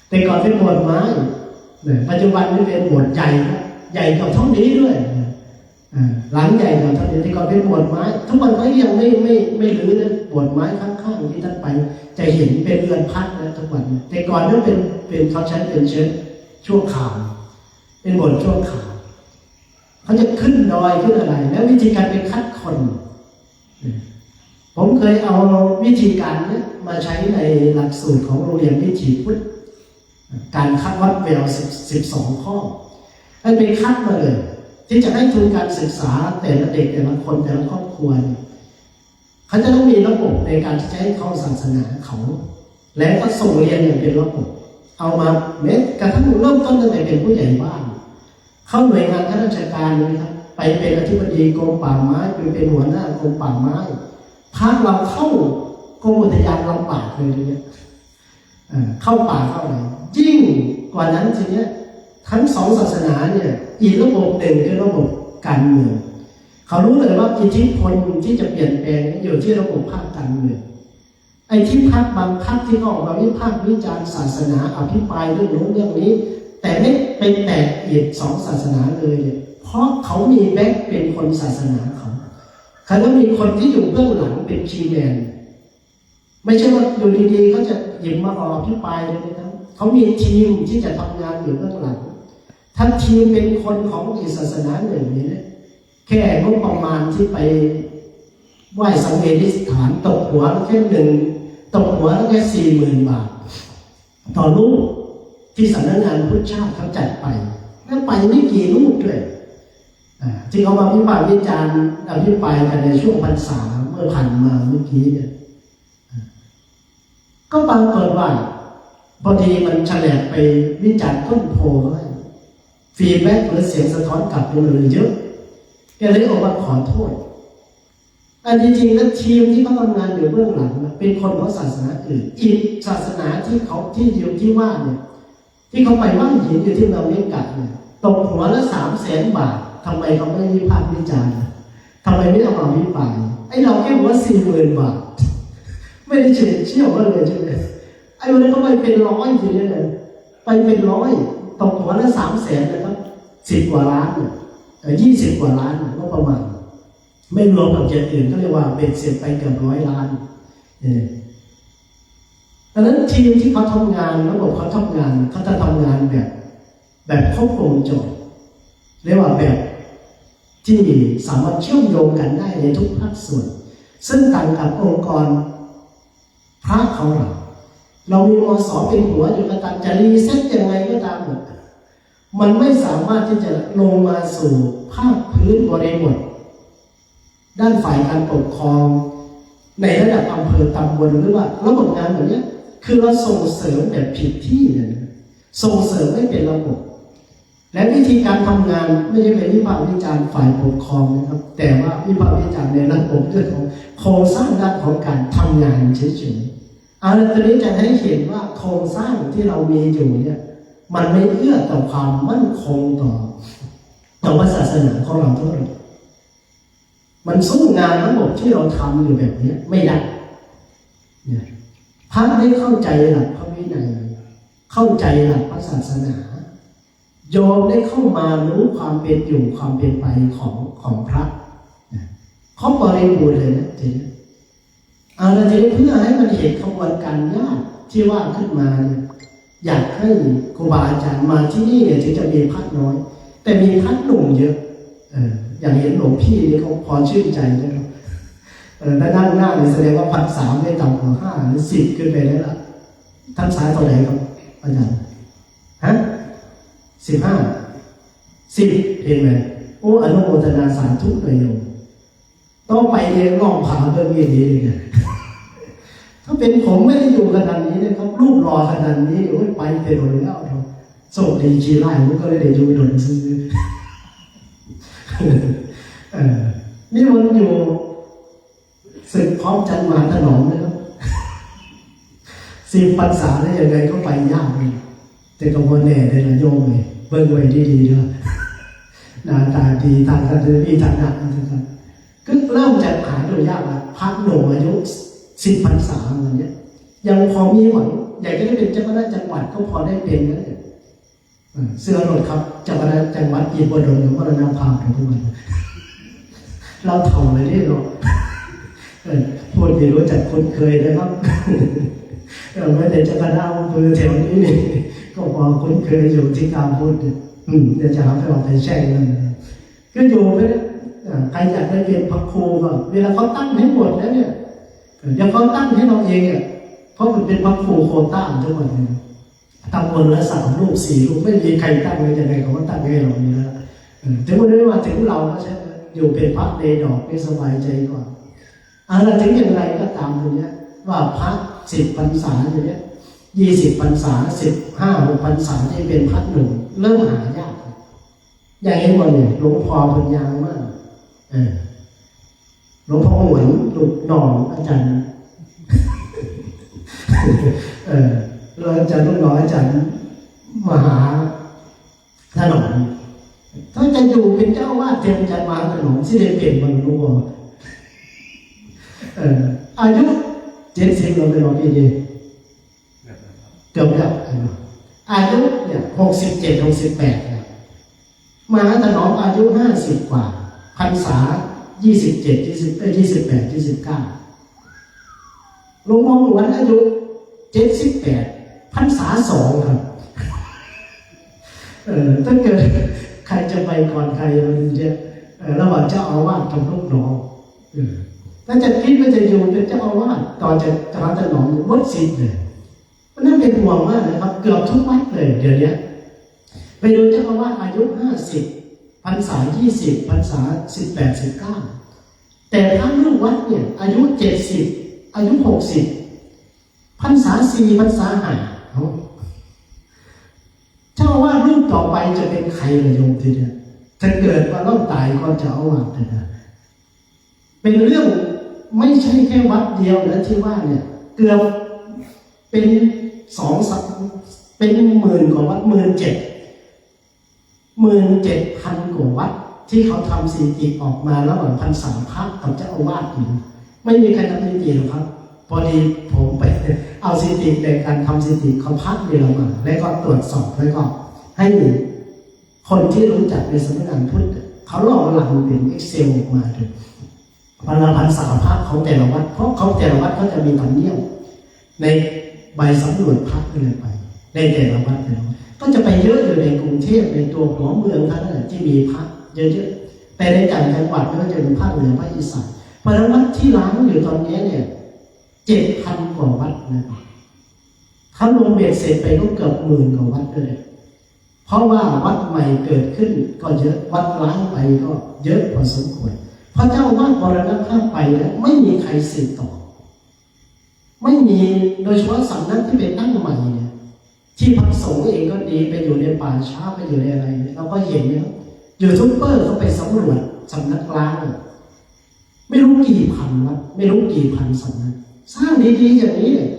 แต่ก่อนเป็นโบสถ์ไม้ปัจจุบันนี่เป็นโบสถ์ใหญ่ใหญ่กว่าท้องนี้ด้วยหลังใหญ่กว่าท้องนี้แต่ก่อนเป็นโบสถ์ไม้ทุกวันก็ยังไม่รื้อนะโบสถ์ไม้ข้างๆที่ท่านไปจะเห็นเป็นเรือนพักนะทุกวันแต่ก่อนนั้นเป็นเขาใช้เป็นเชิญชั่วคราวเป็นโบสถ์ชั่วคราวเขาจะขึ้นดอยขึ้นอะไรแล้ววิธีการไปคัดคนผมเคยเอาวิธีการนี้มาใช้ในหลักสูตรของโรงเรียนวิถีพุทธการคัดวัดแวว12 ข้อให้ไปคัดมาเลยที่จะให้ทุนการศึกษาแต่ละเด็กแต่ละคนแต่ละครอบครัวเขาจะต้องมีระบบในการที่จะให้เข้าศาสนาเขาและก็ส่งเรียนอย่างเป็นระบบเอามาแม้กระทั่งเริ่มต้นตั้งแต่เป็นผู้ใหญ่บ้านเข้าหน่วยงานข้าราชการนะครับไปเป็นอธิบดีกรมป่าไม้ไปเป็นหัวหน้ากรมป่าไม้พาเราเข้ากรมอุทยานลำบากเลยทีเนี้ยเข้าป่าเข้าอะไรยิ่งกว่านั้นทีเนี้ยทั้งสองศาสนาเนี่ยอีกระบบหนึ่งคือระบบการเมืองเขารู้เลยว่าอิทธิพลที่จะเปลี่ยนแปลงอยู่ที่ระบบภาคการเมืองไอ้ที่พรรคบางพรรคที่เขาออกมาวิพากษ์วิจารณ์ศาสนาอภิปรายเรื่องโน้นเรื่องนี้แต่ไม่ไปแตกเหยียดสองศาสนาเลยเนี่ยเพราะเขามีแบ็คเป็นคนศาสนาเขาแล้วมีคนที่อยู่เบื้องหลังเป็นคีย์แมนไม่ใช่ว่าอยู่ดีๆเขาจะหยิบมาอภิปรายเลยนะครับเขามีทีมที่จะทำงานอยู่เบื้องหลังถ้าทีมเป็นคนของอีกศาสนาหนึ่งนี่นะแค่งบประมาณที่ไปไหว้สังเวชสถานตกหัวแค่ตกหัวแล้วแค่ 40,000 บาทต่อลูกที่สำนักงานพุทธชาติเขาจัดไปแล้วไปไม่กี่ลูกด้วยที่เขามาวิพากษ์วิจารณ์อภิปรายกันในช่วงพรรษาเมื่อผ่านมาเมื่อกี้เนี่ยก็ปรากฏว่าพอดีมันแฉลบไปวิจารณ์ต้นโพให้ฟีดแบ็กหรือเสียงสะท้อนกลับมาเลยเยอะแกเลยออกมาขอโทษอันจริงๆแล้วทีมที่เขาทำงานอยู่เบื้องหลังเป็นคนของศาสนาอื่นอีกศาสนาที่เขาที่อยู่ที่ว่าเนี่ยที่เขาไปว่างหินอยู่ที่เมืองเมกะเนี่ยตกหัวละ300,000 บาททำไมเขาไม่วิพากษ์วิจารณ์ทำไมไม่เอามาวิพากษ์ไอ้เราแค่บอกว่า 40,000 บาทไม่ได้เชื่อว่าเลยใช่ไหมไอ้วันนี้เขาไปเป็น100ทีนี้เลยไปเป็น100ตกหัวละ300,000นะครับ10 กว่าล้านเนี่ย20 กว่าล้านก็ประมาณไม่รวมกับอย่างอื่นก็เรียกว่าเบ็ดเสร็จไปเกือบ100 ล้านดังนั้นทีมที่เขาทำงานระบบเขาทำงานเขาจะทำงานแบบครบวงจรเรียกว่าแบบที่สามารถเชื่อมโยงกันได้ในทุกภาคส่วนซึ่งต่างกับองค์กรพระของเรามีมส.เป็นหัวอยู่กระตันจะรีเซ็ตยังไงก็ตามมันไม่สามารถที่จะลงมาสู่ภาคพื้นบริบท ด้านฝ่ายการปกครองในระดับอำเภอตำบลหรือว่าระบบงานแบบนี้คือเราส่งเสริมแบบผิดที่เลยส่งเสริมไม่เป็นระบบและวิธีการทำงานไม่ใช่เป็นวิพากษ์วิจารณ์ฝ่ายปกครองนะครับแต่ว่าวิพากษ์วิจารณ์ในระบบเรื่องของโครงสร้างด้านของการทำงานเฉยๆเอาละตอนนี้จะให้เห็นว่าโครงสร้างที่เรามีอยู่เนี่ยมันไม่เอื้อต่อความมั่นคงต่อศาสนาของเราเท่าไหร่มันสู้งานระบบที่เราทำอยู่แบบนี้ไม่ได้เนี่ยพระได้เข้าใจหลักพระวินัยเข้าใจหลักพระศาสนาโยมได้เข้ามารู้ความเป็นอยู่ความเป็นไปของพระเขาบริบูรณ์เลยนะทีนี้เอาละทีนี้เพื่อให้มันเห็นขบวนการยากที่ว่าขึ้นมาเนี่ยอยากให้ครูบาอาจารย์มาที่นี่เนี่ยถึงจะมีพระน้อยแต่มีพระหนุ่มเยอะอย่างเห็นหลวงพี่นี่เขาพอชื่นใจนะครับถ้านั่งหน้าเนี่ยแสดงว่าพรรษาไม่ต่ำกว่า5 หรือ 10ขึ้นไปแล้วล่ะท่านสายเท่าไหร่ครับอาจารย์ฮะ10 เห็นไหมโอ้อนุโมทนาสาธุเลยโยมต้องไปเรียนร้องผาเรื่องนี้ดีเลยถ้าเป็นผมไม่ได้อยู่ขนาดนี้เนี่ยครับรูปรอขนาดนี้โอ้ยไปเต็มเลยแล้วโชคดีชีไล่ผมก็เลยได้อยู่โดนซื้อนี่มันอยู่ศึกพร้อมจันมาถนอมนะครับ10 พรรษาได้ยังไงก็ไปยากเลยแต่ก็บ่แน่ได้ละโยมเลยเบิ่งไว้ดีๆด้วยหน้าตาดีทางการมีฐานะนะครับก็เริ่มจะหาโดยยากละพระหนุ่มอายุ10 พรรษาอะไรเงี้ยยังพอมีหวังอยากจะได้เป็นเจ้าคณะจังหวัดก็พอได้เป็นนะเสื้อรถครับเจ้าคณะจังหวัดอินทร์บดลหรือมรณภาพทุกวันเราถ่อมเลยนี่เนาะพูดดีรู้จักคนเคยนะครับไม่ได้เจ้าคณะอำเภอแถวนี้นี่ก็พอคุ้นเคยอยู่ที่การพูดเดี๋ยวจะหาไปว่าไปแช่งนั่นก็อยู่ไปใครอยากได้เรียนพระครูก็เวลาเขาตั้งให้หมดแล้วเนี่ยยังเขาตั้งให้เราเองเนี่ยเพราะมันเป็นพระครูโควต้าทุกวันเนี่ยตำบลละ3 รูป 4 รูปไม่มีใครตั้งเลยยังไงเขาก็ตั้งให้เรานี่แล้วถึงวันนี้มาถึงเราก็ใช่อยู่เป็นพระในดอกไม่สบายใจก่อนอะไรถึงอย่างไรก็ตามตรงนี้ว่าพระ10 พรรษาอย่างเนี้ย20 พรรษา15-16 พรรษาที่เป็นพระหนุ่มเริ่มหายากอย่างเห็นวันเนี่ยหลวงพ่อพัญญามากหลวงพ่อหวนหลุดหนองอาจารย์เราอาจารย์ลูกน้อยอาจารย์มหาถนอมถ้าจะอยู่เป็นเจ้าวาดเต็มอาจารย์มหาถนอมที่ได้เปลี่ยนมันรู้ว่าอายุ70เราไปบอกอีกทีเกือบแล้วอายุเนี่ย67-68เนี่ยมหาถนอมอายุ50 กว่าพรรษา28-29หลวงพ่อหลวงอายุ78 พรรษา2ครับถ้าเกิดใครจะไปก่อนใครมันจะระหว่างเจ้าอาวาสกับลูกน้องถ้าจะคิดว่าจะอยู่เป็นเจ้าอาวาสต่อจากพระถนอมวัดศิลป์เลยมันน่าเป็นห่วงมากนะครับเกือบทุกวัดเลยเดี๋ยวนี้ไปดูเจ้าอาวาสอายุ50 พรรษา20 พรรษา18-19แต่พระลูกวัดเนี่ยอายุ70 อายุ60 พรรษา4 พรรษา5เจ้าอาวาสรูปต่อไปจะเป็นใครล่ะโยมทีเดียวถ้าเกิดว่าต้องตายก็เจ้าอาวาสนะเป็นเรื่องไม่ใช่แค่วัดเดียวนะที่ว่าเนี่ยเกือบเป็นเป็น10,000 กว่าวัด17,000 กว่าวัดที่เขาทำสถิติออกมาระหว่างพรรษาพระกับเจ้าอาวาสอยู่ไม่มีใครทำสถิติหรอกครับพอดีผมไปเอาสถิติในการทำสถิติเขาพักเดียวมาแล้วก็ตรวจสอบแล้วก็ให้คนที่รู้จักในสำนักงานพุทธเขาลอกหลังเป็น Excel ออกมาเลยพรรษาพระของแต่ละวัดเพราะเขาแต่ละวัดเขาจะมีธรรมเนียมในใบสำรวจพระอะไรไปในแต่ละวัดก็จะไปเยอะอยู่ในกรุงเทพในตัวหัวเมืองท่านนั่นที่มีพระเยอะๆแต่ในต่างจังหวัดก็จะเป็นภาคเหนือภาคอีสานเพราะฉะนั้นวัดที่ล้างอยู่ตอนนี้เนี่ย7,000 กว่าวัดนะครับถ้ารวมเบ็ดเสร็จไปก็เกือบ10,000 กว่าวัดเลยเพราะว่าวัดใหม่เกิดขึ้นก็เยอะวัดล้างไปก็เยอะพอสมควรเพ พระเจ้าวาดมรณภาพไปแล้วไม่มีใครสืบต่อไม่มีโดยเฉพาะสำนักที่เป็นตั้งใหม่เนี่ยที่พระสงฆ์เองก็ดีไปอยู่ในป่าช้าไปอยู่ในอะไรเราก็เห็นเนี่ยยูทูบเบอร์เขาไปสำรวจสำนักล้างไม่รู้กี่พันวัดไม่รู้กี่พันสำนักสร้างดีๆอย่างนี้เลย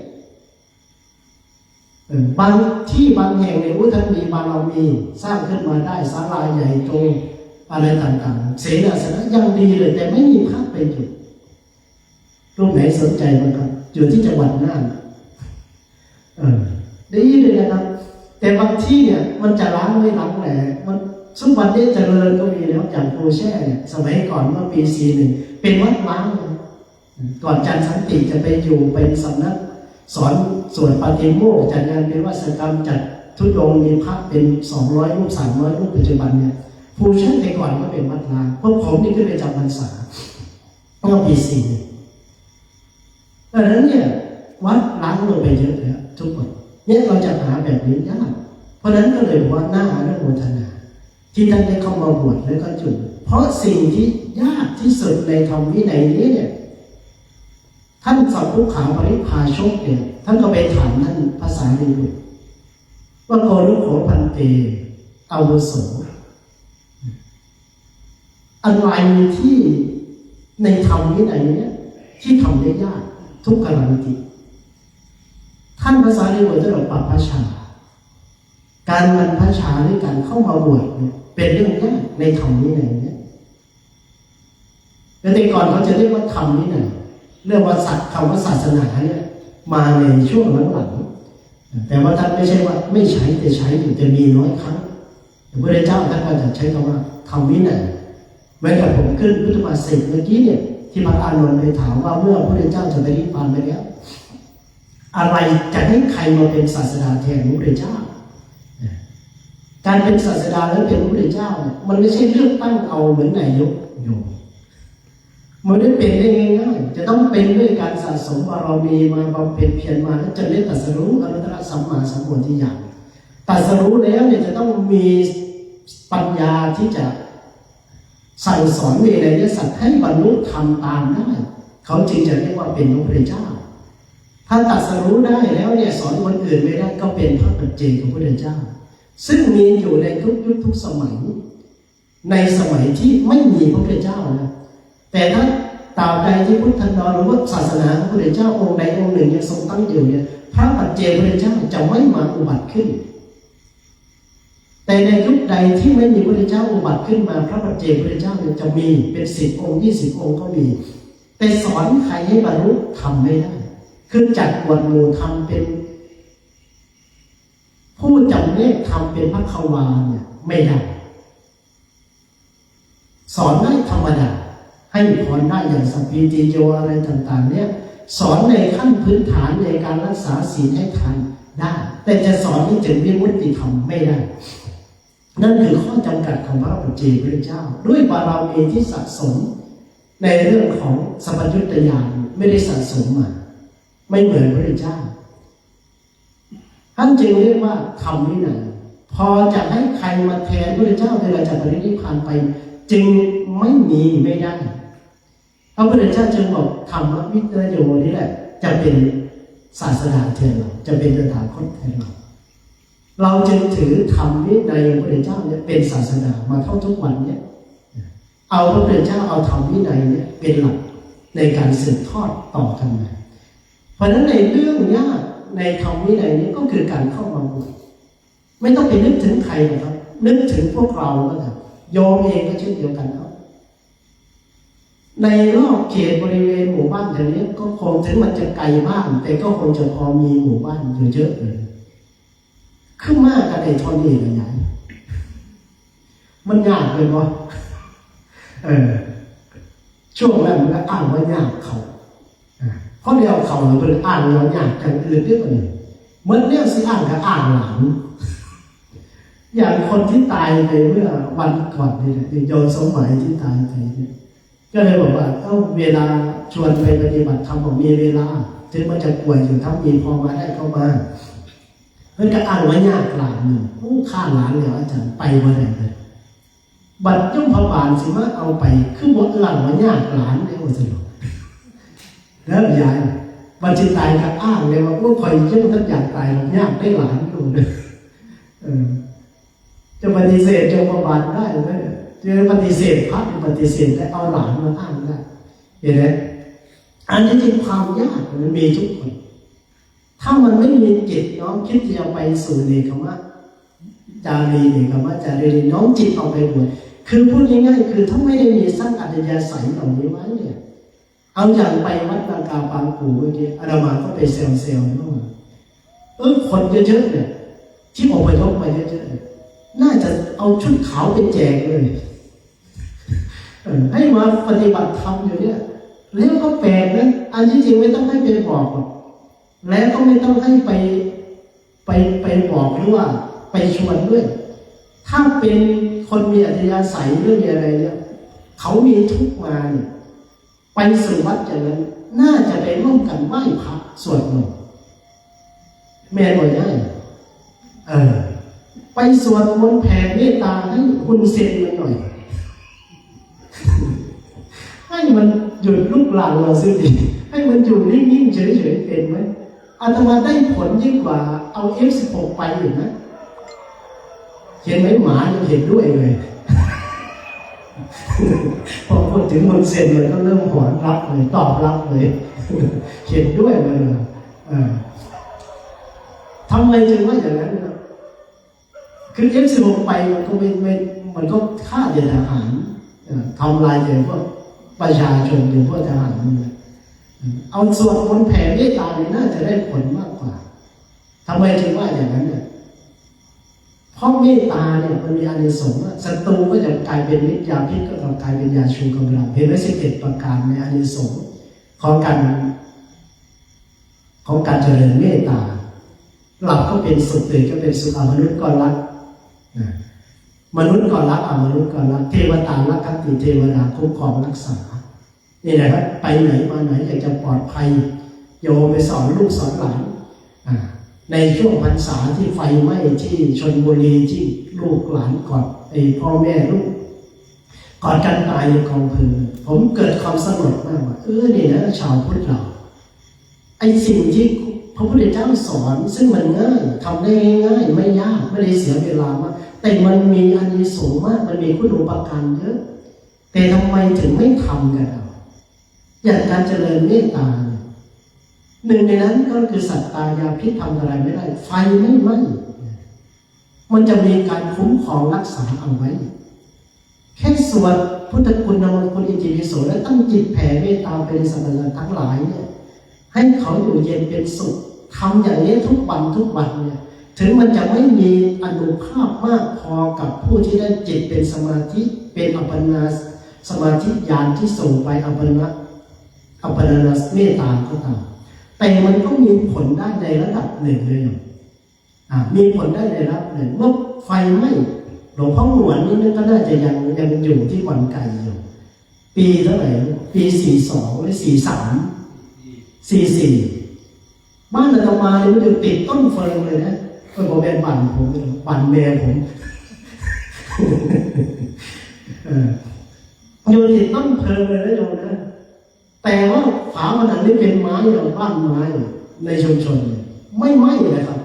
บางที่บางแห่งในอุทัยมีบารมีสร้างขึ้นมาได้ศาลาใหญ่โตอะไรต่างๆเสนาสนะยังดีเลยแต่ไม่มีพระไปอยู่รูปไหนสนใจบ้างครับอยู่ที่จังหวัดน่านดีเลยนะครับแต่บางที่เนี่ยมันจะล้างไม่ล้างแหละมันทุกวันนี้เจริญก็มีแล้วอย่างโพแช่เนี่ยสมัยก่อนเมื่อปี41เป็นวัดล้างก่อนจันทร์สันติจะไปอยู่เป็นสำนักสอนส่วนปฏิโมกข์จัดงานเป็นวัฒกรรมจัดทุดงมีพระเป็น200รูป300รูปปัจจุบันเนี่ยภูเช่นแต่ก่อนก็เป็นวัดล้างพวกผมนี่ก็ไปจำพรรษาเมื่อปี41ดังนั้นเนี่ยวัดล้างลงไปเยอะแล้วทุกคนเนี่ยเราจะหาแบบนี้ยากเพราะนั้นก็เลยว่าหน้าอนุโมทนาที่ท่านได้เข้ามาบวชแล้วก็จุดเพราะสิ่งที่ยากที่สุดในธรรมวินัยนี้เนี่ยท่านสัพพุขาปริภาชกเนี่ยท่านก็ไปถามท่านภาษาลีบุตรว่าโกรุโขพันเตอาวุโสอะไรที่ในธรรมวินัยนี้ที่ทำได้ยากทุกกรณีท่านภาษาลีบุตรจะบอกปัปพชาการบรรพชาหรือการเข้ามาบวชเนี่ยเป็นเรื่องยากในธรรมวินัยนี้แต่ก่อนเขาจะเรียกว่าธรรมวินัยเรื่องว่าศัพท์คำว่าศาสนาเนี่ยมาในช่วงหลังๆแต่ว่าท่านไม่ใช่ว่าไม่ใช้แต่ใช้อยู่จะมีน้อยครั้งพระพุทธเจ้าท่านก็จะใช้คำว่าธรรมวินัยเหมือนกับผมขึ้นพุทธมาสิกเมื่อกี้เนี่ยที่พระอานนท์ไปถามว่าเมื่อพระพุทธเจ้าจะไปนิพพานไปแล้วอะไรจะให้ใครมาเป็นศาสดาแทนพระพุทธเจ้าการเป็นศาสดาแล้วเป็นพระพุทธเจ้าเนี่ยมันไม่ใช่เลือกตั้งเอาเหมือนนายกโยมมันไม่เป็นได้ง่ายๆจะต้องเป็นด้วยการสะสมบารมีมาบำเพ็ญเพียรมาแล้วจะได้ตรัสรู้อนุตตรสัมมาสัมโพธิญาณตรัสรู้แล้วเนี่ยจะต้องมีปัญญาที่จะสั่งสอนวินัยสัตว์ให้บรรลุธรรมตามได้เขาจึงจะเรียกว่าเป็นพระพุทธเจ้าถ้าตรัสรู้ได้แล้วเนี่ยสอนคนอื่นไม่ได้ก็เป็นพระปัจเจกของพระพุทธเจ้าซึ่งมีอยู่ในทุกยุคทุกสมัยในสมัยที่ไม่มีพระพุทธเจ้านะแต่ถ้าตราบใดที่พุทธันดรหรือว่าศาสนาของพระพุทธเจ้าองค์ใดองค์หนึ่งยังทรงตั้งอยู่เนี่ยพระปัจเจกพระพุทธเจ้าจะไม่มาอุบัติขึ้นแต่ในยุคใดที่ไม่มีพระพุทธเจ้าอุบัติขึ้นมาพระปัจเจกพระพุทธเจ้าเนี่ยจะมีเป็น10 องค์20 องค์ก็มีแต่สอนใครให้บรรลุทำไม่ได้คือจัดหมวดหมู่ทำเป็นผู้จำแนกทำเป็นพระควาเนี่ยไม่ได้สอนได้ธรรมดาให้พรได้อย่างสัพพิติโยอะไรต่างๆเนี่ยสอนในขั้นพื้นฐานในการรักษาศีลให้ทันได้แต่จะสอนที่ถึงวิมุตติธรรมไม่ได้นั่นคือข้อจำกัดของพระปัจเจกพระเจ้าด้วยบารมีที่สะสมในเรื่องของสัมปยุตตญาณไม่ได้สะสมมาไม่เหมือนพระเจ้าท่านจึงเรียกว่าธรรมวินัยพอจะให้ใครมาแทนพระเจ้าเวลาจะปรินิพพานไปจึงไม่มีไม่ได้พระพุทธเจ้าจึงบอกธรรมวิจโยนี่แหละจะเป็นศาสดาแทนเราจะเป็นตถาคตแทนเราจึงถือธรรมวินัยของพระพุทธเจ้าเนี่ยเป็นศาสนามาเท่าทุกวันเนี่ยเอาพระพุทธเจ้าเอาธรรมวินัยเนี่ยเป็นหลักในการสืบทอดต่อกันมาเพราะฉะนั้นในเรื่องยากในธรรมวินัยนี้ก็คือการเข้ามาบวชไม่ต้องไปนึกถึงใครนะครับนึกถึงพวกเราก็ได้โยมเองก็เช่นเดียวกันครับในรอบเขตบริเวณหมู่บ้านอย่างนี้ก็คงถึงมันจะไกลบ้านแต่ก็คงจะพอมีหมู่บ้านอยู่เยอะเลยขึ้นมากกันในทอนนี้เลยไงมันยากเลยว่าช่วงนั้นมันก็อ้างว่ายากเขาเพราะเดียวเขาเราเป็นอ่านเราอยากกันอื่นด้วยกันเหมือนเรื่องสิอ่านกับอ่านหลานอย่างคนที่ตายไปเมื่อวันก่อนนี่แหละโยนสมัยที่ตายไปเนี่ยก็เลยบอกว่าเวลาชวนไปปฏิบัติธรรมบอกมีเวลาถึงมันจะป่วยอยู่ถ้ามีพอมาได้เข้ามาเพื่อนก็อ่านว่ายากหลานหนึ่งฆ่าหลานเลยอาจารย์ไปวันไหนเลย บัดย่อมพบาลสิว่าเอาไปคือหมดหลังมาญาติหลานได้หมดสนุกแล้วยายบัดจิตตายก็อ้างเลยว่าพวกคอยยังท่านอยากตายหรอกญาติได้หลานอยู่เลยจะปฏิเสธจะพบาลได้ไหมจะปฏิเสธพระปฏิเสธได้เอาหลานมาอ้างได้เห็นไหมอันนี้จริงความยากมันมีทุกคนถ้ามันไม่มีจิตน้องคิดจะไปสู่เนกขมะจารีเนกขมะจารีน้องจิตเอาไปบวชคือพูดง่ายๆคือถ้าไม่ได้มีสร้างอัตยาศัยเหล่านี้ไว้เนี่ยเอาอย่างไปวัดบางกาปางกูเมื่อกี้อาตมาก็ไปเซลล์นู่นคนเยอะๆเนี่ยที่อพยพมาเยอะๆน่าจะเอาชุดขาวไปแจกเลยให้มาปฏิบัติธรรมอยู่เนี่ยแล้วก็แปลกนะอันที่จริงไม่ต้องให้ไปบอกหรอกแล้วก็ไม่ต้องให้ไปบอกหรือว่าไปชวนด้วยถ้าเป็นคนมีอัธยาศัยเรื่องอะไรเนี่ยเขามีทุกข์มาเนี่ยไปสู่วัดอย่างนั้นน่าจะไปร่วมกันไหว้พระสวดมนต์แม่บ่อยได้ไปสวดมนต์แผ่เมตตาให้คุณเซนมันหน่อยให้มันหยุดลุกลามเราสิให้มันอยู่นิ่งๆเฉยๆเป็นไหมอาตมาได้ผลยิ่งกว่าเอา F16 ไปอยู่นะเห็นไหมหมายังเห็นด้วยเลยพอพูดถึงมันเซ็นเลยก็เริ่มหอนรับเลยตอบรับเลยเห็นด้วยเลยทำไมจึงว่าอย่างนั้นนะคือ F16 ไปมันก็ไม่มันก็ฆ่าเด็กทหารทำลายอย่างพวกประชาชนอย่างพวกทหารเอาส่วนคนแผ่เมตตาเนี่ยน่าจะได้ผลมากกว่าทำไมจึงว่าอย่างนั้นเนี่ยเพราะเมตตาเนี่ยมันมีอานิสงส์ศัตรูก็จะกลายเป็นมิตรยาพิษก็จะกลายเป็นยาชูกำลังเห็นไหม11ประการในอานิสงส์ของการเจริญเมตตาหลับก็เป็นสุขตื่นก็เป็นสุขมนุษย์ก็รักมนุษย์ก็รักมนุษย์ก็รักเทวตารักขันติเทวดาคุ้มครองรักษานี่นะครับไปไหนมาไหนอยากจะปลอดภัยโยมไปสอนลูกสอนหลานในช่วงพรรษาที่ไฟไหม้ที่ชลบุรีที่ลูกหลานกอดพ่อแม่ลูกกอดกันตายในกองเพลิงผมเกิดความสลดมากว่านี่นะชาวพุทธเราสิ่งที่พระพุทธเจ้าสอนซึ่งมันง่ายทำได้ง่ายไม่ยากไม่ได้เสียเวลามากแต่มันมีอานิสงส์มากมันมีคุณูปการเยอะแต่ทำไมถึงไม่ทำกันอย่างการเจริญเมตตาหนึ่งในนั้นก็คือสัตตายาพิษทำอะไรไม่ได้ไฟไม่ไหม้มันจะมีการคุ้มครองรักษาเอาไว้แค่สวดพุทธคุณนามคุณอิติปิโสและตั้งจิตแผ่เมตตาเป็นสรรพสัตว์ทั้งหลายเนี่ยให้เขาอยู่เย็นเป็นสุขทำอย่างนี้ทุกวันเนี่ยถึงมันจะไม่มีอนุภาพมากพอกับผู้ที่ได้จิตเป็นสมาธิเป็นอัปปนาสมาธิญาณที่ส่งไปอัปปนาเมตตาก็ตามแต่มันก็มีผลได้ในระดับหนึ่งเลยมีผลได้ในระดับหนึ่งเมื่อไฟไหม้หลวงพ่อหลวงนี่ก็น่าจะยังอยู่ที่วังไก่อยู่ปีเท่าไหร่ปี42หรือ43 44บ้านอาตมาเนี่ยมันอยู่ติดต้นเฟิร์นเลยนะผมเป็นปั่นแม่ผมอยู่ติดต้นเฟิร์นเลยนะโยมนะแต่ว่าฝาผนังนี่เป็นไม้อย่างบ้านไม้ในชุมชนไม่ไหม้เลยครับ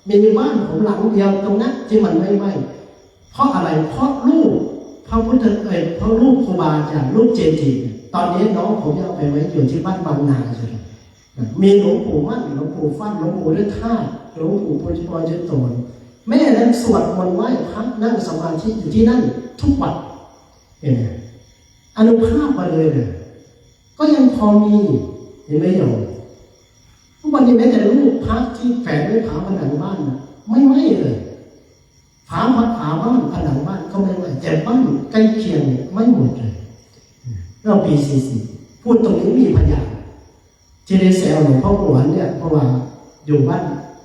มีบ้านผมหลังเดียวตรงนั้นที่มันไม่ไหม้เพราะอะไรเพราะรูปพระพุทธเพราะรูปครูบาอาจารย์รูปเจดีย์ตอนนี้น้องผมยังเอาไปไว้อยู่ที่บ้านบางนาใช่ไหมมีหลวงปู่มั่นหลวงปู่ฟั่นหลวงปู่ฤทธาหลวงปู่ปุญปอยเจโตนแม่นั้นสวดมนต์ไหว้พระนั่งสมาธิอยู่ที่นั่นทุกวันอนุภาพมาเลยเนี่ยก็ยังพอมีเห็นไหมโยมทุกวันนี้แม้แต่รูปพระที่แฝงด้วยฝาผนังบ้านไม่ไหม้เลยฝาบ้านผนังบ้านก็ไม่ไหม้แต่บ้านใกล้เคียงไม่หมดเลยเราปี44พูดตรงนี้มีพยานที่ได้แซวหลวงพ่อหลวงเนี่ยเพราะว่าอยู่บ้าน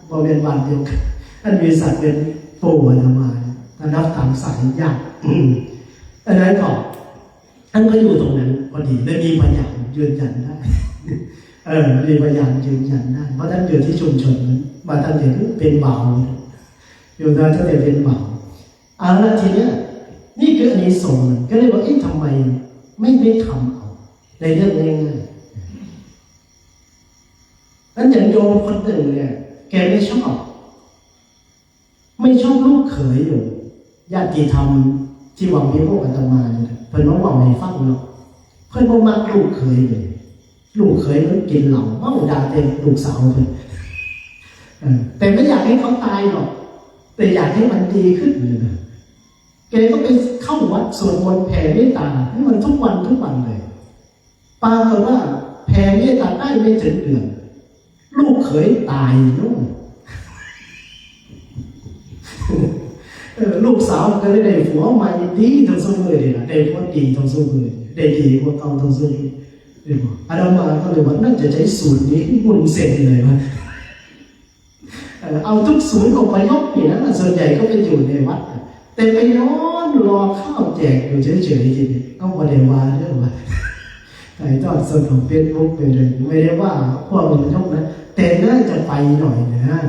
บริเวณบ้านเดียวกันท่านมีศักดิ์เป็นปู่นามาท่านนับตามสายญาติอันนั้นก็ท่านก็อยู่ตรงนั้นพอดีเลยมีพยานยืนยันได้มีพยานยืนยันได้เพราะท่านอยู่ที่ชุมชนนั้นมาท่านเห็นเป็นเบาอยู่ท่านเป็นเบาละทีเนี้ย นี่คืออานิสงส์ก็เลยว่าทำไมไม่ทำเอาในเรื่องง่ายๆนั้นอย่างโยมคนหนึ่งเนี่ยแกไม่ชอบลูกเขยอยู่ญาติธรรมที่หวังพิโมกข์อาตมาเนี่ยเพิ่นมาบอกให้ฟังเนาะเพิ่นบ่มักลูกเขยเลยลูกเขยมันกินเหล้าเมาด่าเต็มลูกสาวเพิ่นแต่ไม่อยากให้เขาตายหรอกแต่อยากให้มันดีขึ้นเลยนะแกก็ไปเข้าวัดสวดมนต์แผ่เมตตาให้มันทุกวันเลยปรากฏว่าแผ่เมตตาได้ไม่ถึงเดือนลูกเขยตายนู่นลูกสาวก็เลยได้ผัวใหม่ดีทั้งสองเลยนะได้ผัวดีทั้งสองเลยได้ดีกว่าเก่าทั้งสองเลยอาตมาก็เลยว่าน่าจะใช้สูตรนี้มุ่นเสร็จเลยว่าเอาทุกศูนย์ออกไปยกนี่นะส่วนใหญ่ก็ไปอยู่ในวัดแต่ไปนอนรอข้าวแจกอยู่เฉยๆทีนี้ก็ไม่ได้ว่าเรื่องว่าไอ้ทอดสดของเฟซบุ๊กไปเลยไม่ได้ว่าพวกมันยกนะแต่น่าจะไปหน่อยนะ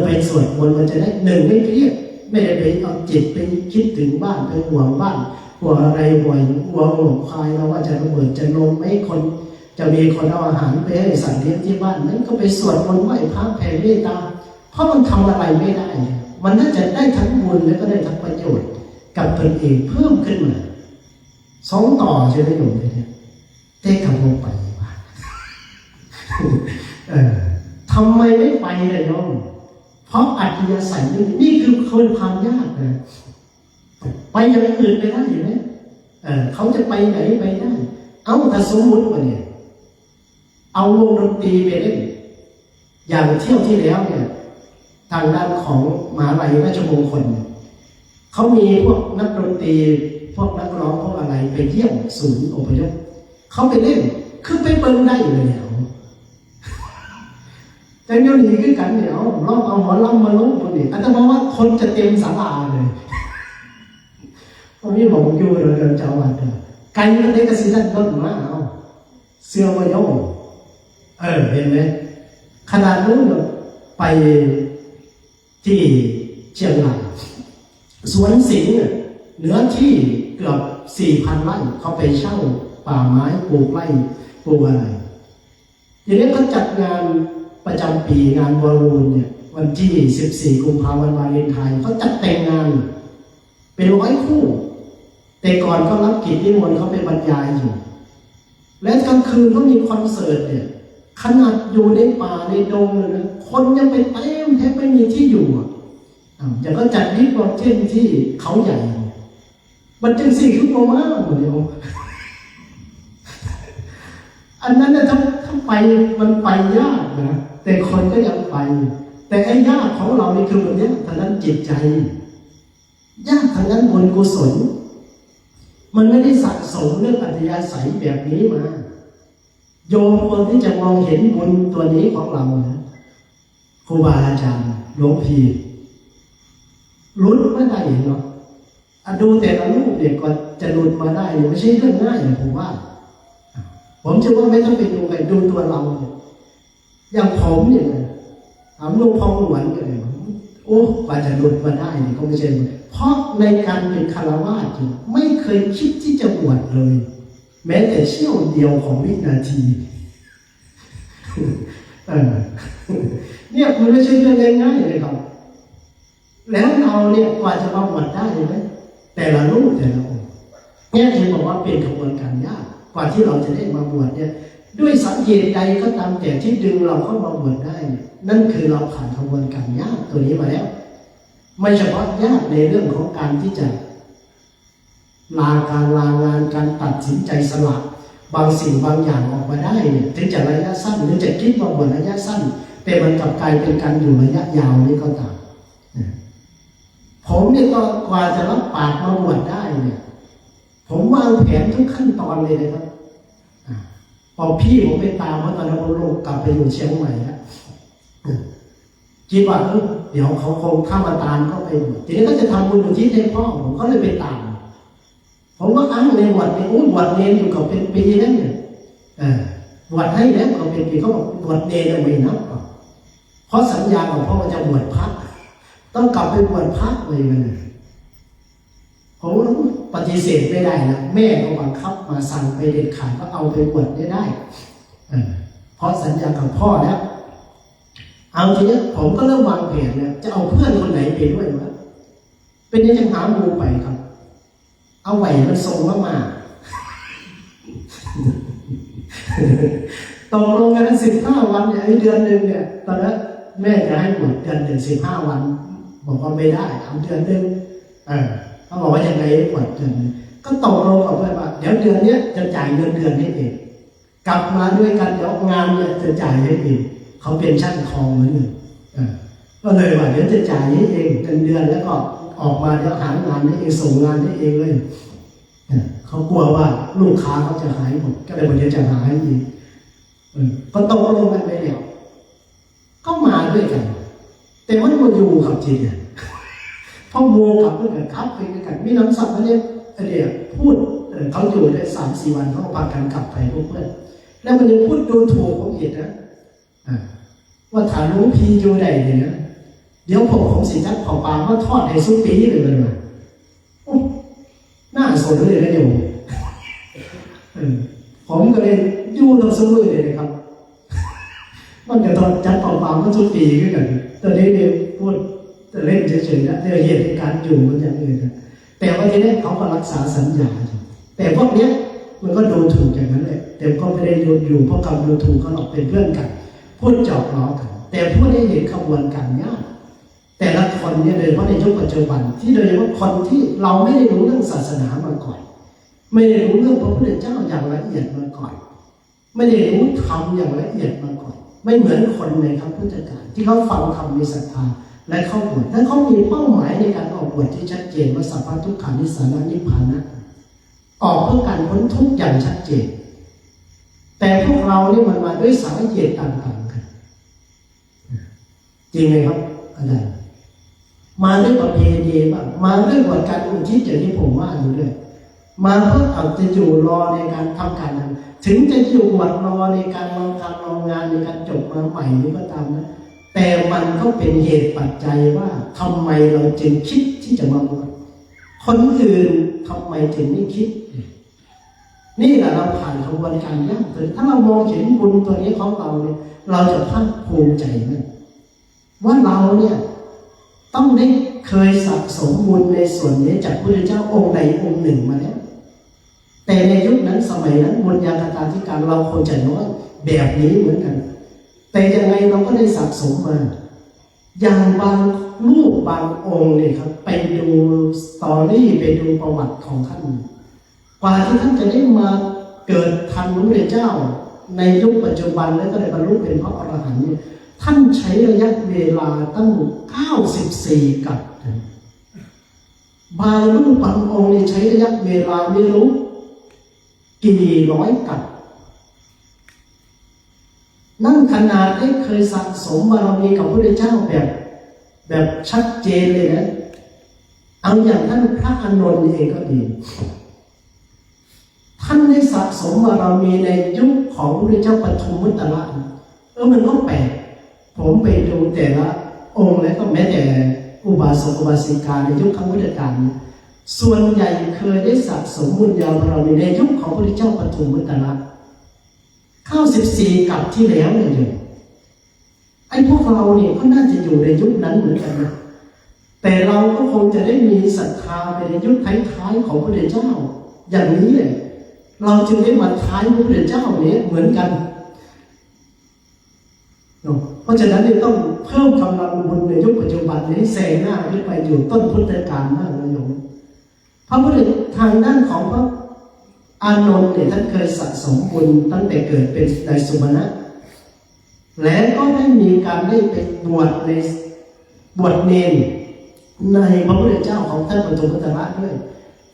ไปสวดมนต์มันจะได้หนึ่งไม่เครียดไม่ได้ไปเอาจิตไปคิดถึงบ้านไปห่วงบ้านห่วงอะไรห่วงหลงคายแล้วว่าจะระเบิดจะลงไม่คนจะมีคนเอาอาหารไปให้สัตว์เลี้ยงที่บ้านนั้นก็ไปสวดมนต์ไหว้พระแผ่เมตตาเพราะมันทำอะไรไม่ได้มันน่าจะได้ทั้งบุญแล้วก็ได้ทั้งประโยชน์กับตนเองเพิ่มขึ้นมาสองต่อใช่ไหมโยมเนี่ยเต้ทำลงไปว่าทำไมไม่ไปเลยโยมเพราะอัธยาศัยนี่คือคนความยากนะไปอย่างอื่นไปได้ไหมเขาจะไปไหนไปได้เอาแต่สมมติว่าเนี่ยเอาวงดนตรีไปเล่นอย่างเที่ยวที่แล้วเนี่ยทางด้านของมหาวิทยาลัยราชมงคลเขามีพวกนักดนตรีพวกนักร้องพวกอะไรไปเยี่ยมศูนย์อพยพเขาไปเล่นคือไปเบิ้งได้เลยเนี่ยแต่เดี๋ยวนี้คือกันเนี่ยลองเอาหมอลำมาลงคนนี้อาจจะมองว่าคนจะเต็มศาลาเลยวันนี้ผมอยู่เดินเจ้าวัดไกลกันได้กระสีดันต้นมาเอาเสื้อมาโยงเห็นไหมขนาดนู้นไปที่เชียงรายสวนสิงห์เนื้อที่เกือบ 4,000 ไร่เขาไปเช่าป่าไม้ปลูกไร่ปลูกอะไรอย่างนี้เขาจัดงานประจำปีงานวอลูนเนี่ยวันที่14 กุมภาพันธ์วาเลนไทน์เขาจัดแต่งงานเป็น100 คู่แต่ก่อนเขารับกิจนิมนต์เขาไปบรรยายอยู่และกลางคืนเขามีคอนเสิร์ตเนี่ยขนาดอยู่ในป่าในดงเลยนะคนยังไปเต็มแทบไม่มีที่อยู่อย่างก็จัดนิมนต์เช่นที่เขาใหญ่มันจึง4 ชั่วโมงมากหมดเลยอันนั้นเนี่ยถ้าไปมันไปยากนะแต่คนก็ยังไปแต่ไอ้ยากของเรานี่คือมันเนี่ยทางนั้นจิตใจยากทางนั้นบุญกุศลมันไม่ได้สะสมเรื่องอัธยาศัยแบบนี้มาโยมคนที่จะมองเห็นบุญตัวนี้ของเรานะครูบาอาจารย์หลวงพี่ลุ้นไม่ได้เนาะดูแต่ละรูปเด็กก็จะลุ้นมาได้ไม่ใช่เรื่องง่ายนะผมว่าผมเชื่อว่าไม่ต้องไปดูใครดูตัวเราเนี่ยอย่างผมเนี่ยถามหลวงพ่อหวนกันเลยโอ้กว่าจะหลุดมาได้เนี่ยก็ไม่ใช่เพราะในการเป็นคารวะไม่เคยคิดที่จะบวชเลยแม้แต่เชี่ยวเดียวของวินาทีเนี่ยมันไม่ใช่เรื่องง่ายๆเลยครับแล้วเราเนี่ยกว่าจะมาบวชได้ไหมแต่ละรูปแต่ละองค์เนี่ยเห็นบอกว่าเป็นกระบวนการยากกว่าที่เราจะได้มาบวชเนี่ยด้วยสาเหตุใดก็ตามแต่ที่ดึงเราเข้ามาบวชได้นั่นคือเราผ่านกระบวนการยากตัวนี้มาแล้วไม่เฉพาะยากในเรื่องของการที่จะลางานการตัดสินใจสละบางสิ่งบางอย่างออกมาได้เนี่ยถึงจะระยะสั้นหรือจะคิดว่าบวชระยะสั้นแต่มันกลับกลายเป็นการอยู่ระยะยาวนี่ก็ตามผมเนี่ยก็กว่าจะรับปากมาบวชได้เนี่ยผมวางแผนทุกขั้นตอนเลยนะครับพอพี่ผมไปตามว่าตอนนั้นผมลงกลับไปอยู่เชียงใหม่แล้วคิดว่าเดี๋ยวเขาคงข้ามาตามก็ไปทีนี้ก็จะทำบุญอุทิศให้พ่อผมก็เลยไปตามผมก็อ้างในบวชเนี่ยบวชเนรอยู่กับเป็นปีแล้วเนี่ยบวชให้แล้วก็เป็นปีเขาบอกบวชเนรไม่นับเพราะสัญญาของพ่อว่าจะบวชพระต้องกลับไปบวชพระเลยมันผ ผมปฏิเสธไม่ได้นะแม่ก็บังคับมาสั่งไปเด็ดขาดก็เอาไปบวชได้เพราะสัญญากับพ่อแล้วเอาทีนี้ผมก็เริ่มวางแผนเนี่ยจะเอาเพื่อนคนไหนไปด้วยวะเป็นยังไงหาหมู่ไปครับ เอาไหวมันทรงมากตกลงกัน15 วันเนี่ยเดือนหนึ่งเนี่ยตอนนั้นแม่จะให้บวชเดือนหนึ่ง15 วันบอกว่าไม่ได้ทำเดือนหนึ่งเขาบอกว่ายังไงบวชเดือนนึงก็ตกลงกับเพื่อนว่าเดี๋ยวเดือนนี้จะจ่ายเงินเดือนให้เองกลับมาด้วยกันเดี๋ยวงานเนี่ยจะจ่ายให้เองเขาเป็นช่างทองเหมือนกันก็เลยว่าเดี๋ยวจะจ่ายให้เองเป็นเดือนแล้วก็ออกมาเดี๋ยวหางานให้เองส่งงานให้เองเลยเขากลัวว่าลูกค้าเขาจะหายหมดก็เลยบอกเดี๋ยวจะหาให้เองก็ตกลงกันไปแล้วก็มาด้วยกันแต่ว่ามันอยู่กับจริงพ่อโมกับเพื่อนครับไปกันมีน้ำสับมาเนี่ยพูดเขาอยู่ได้3-4 วันเขาพากันกลับไปพวกเพื่อนแล้วมันยังพูดดูถูกผมอีกนะว่าฐานรู้พีอยู่ใดเนี่ยเดี๋ยวผมสิจัดเผาปลาว่าทอดให้สุปีเลยมาน่าสนเลยนะโยมผมก็เลยยู่เราสมุยเลยนะครับมันจะตอนจัดเผาปลาว่าสุปีขึ้นกันตอนนี้เนี่ยพูดแต่เล่นเฉยๆนะแต่เหตุการณ์อยู่มันอย่างอื่นนะแต่ว่าทีนี้เขาก็รักษาสัญญาแต่พวกเนี้ยมันก็ดูถูกอย่างนั้นแหละแต่ก็ไม่ได้อยู่เพราะกรรมดูถูกเขาหรอกเป็นเพื่อนกันพูดจอกล้อกันแต่ผู้ได้เห็นขบวนการยากแต่ละคนเนี่ยโดยเฉพาะในยุคปัจจุบันที่โดยเฉพาะคนที่เราไม่ได้รู้เรื่องศาสนามาก่อนไม่ได้รู้เรื่องพระพุทธเจ้าอย่างละเอียดมาก่อนไม่ได้รู้ธรรมอย่างละเอียดมาก่อนไม่เหมือนคนในคำพุทธการที่เขาฟังธรรมมีศรัทธาและเข้าบวชและเขามีเป้าหมายในการออกบวชที่ชัดเจนว่าสัพพทุกขานิสานะนิพพานะออกเพื่อการพ้นทุกข์อย่างชัดเจนแต่พวกเราเนี่ยมันมาด้วยสาเหตุต่างๆกันจริงไหมครับอาจารย์มาด้วยประเพณีบ้างมาด้วยบทการอุทิศอย่างที่ผมว่าอยู่ด้วยมาเพื่อเอาจะอยู่รอในการทำการนั้นถึงจะอยู่บวชรอในการลองงานในการจบมาใหม่นี่ก็ตามนะแต่มันก็เป็นเหตุปัจจัยว่าทำไมเราจึงคิดที่จะมาบวชคนอื่นทำไมถึงไม่คิดนี่แหละเราผ่านกระบวนการยากเลยถ้าเรามองเห็นบุญตัวนี้ของเราเนี่ยเราจะภาคภูมิใจนะว่าเราเนี่ยต้องได้เคยสะสมบุญในส่วนนี้จากพระพุทธเจ้าองค์ใดองค์หนึ่งมาแล้วแต่ในยุคนั้นสมัยนั้นบุญญาณาธิการเราคนจะน้อยแบบนี้เหมือนกันแต่ยังไงเราก็ได้สะสมมาอย่างบางรูปบางองค์เนี่ยครับไปดูสตอรี่ไปดูประวัติของท่านกว่าที่ท่านจะได้มาเกิดทันพระพุทธเจ้าในยุคปัจจุบันแล้วก็ได้บรรลุเป็นพระอรหันต์เนี่ยท่านใช้ระยะเวลาตั้ง94 กัปบางรูปบางองค์เนี่ยใช้ระยะเวลาไม่รู้กี่ร้อยกัปนั่นขนาดได้เคยสะสมบารมีกับพระพุทธเจ้าแบบชัดเจนเลยนะเอาอย่างท่านพระอานนท์เองก็ดีท่านได้สะสมบารมีในยุคของพระพุทธเจ้าปฐุมมุตตระมันก็แปลกผมไปดูแต่ละองค์แล้วก็แม้แต่อุบาสกอุบาสิกาในยุคครั้งพุทธกาลส่วนใหญ่เคยได้สะสมบุญญาบารมีในยุคของพระพุทธเจ้าปฐุมมุตตระ94 กัปที่แล้วเนี่ยไอ้พวกเราเนี่ยก็น่าจะอยู่ในยุคนั้นเหมือนกันนะแต่เราก็คงจะได้มีศรัทธาไปในยุคท้ายๆของพระพุทธเจ้าอย่างนี้เลยเราจึงได้มาท้ายพระพุทธเจ้าเนี่ยเหมือนกันเพราะฉะนั้นต้องเพิ่มกำลังบุญในยุคปัจจุบันนี้แซงหน้าขึ้นไปอยู่ต้นพุทธกาลมากเลยโยมพระพุทธทางด้านของพระอานนท์เนี่ยท่านเคยสะสมบุญตั้งแต่เกิดเป็นในสุมาณะและก็ได้มีการได้ไปบวชเนรในพระพุทธเจ้าของท่านปฐุมมุตตระด้วย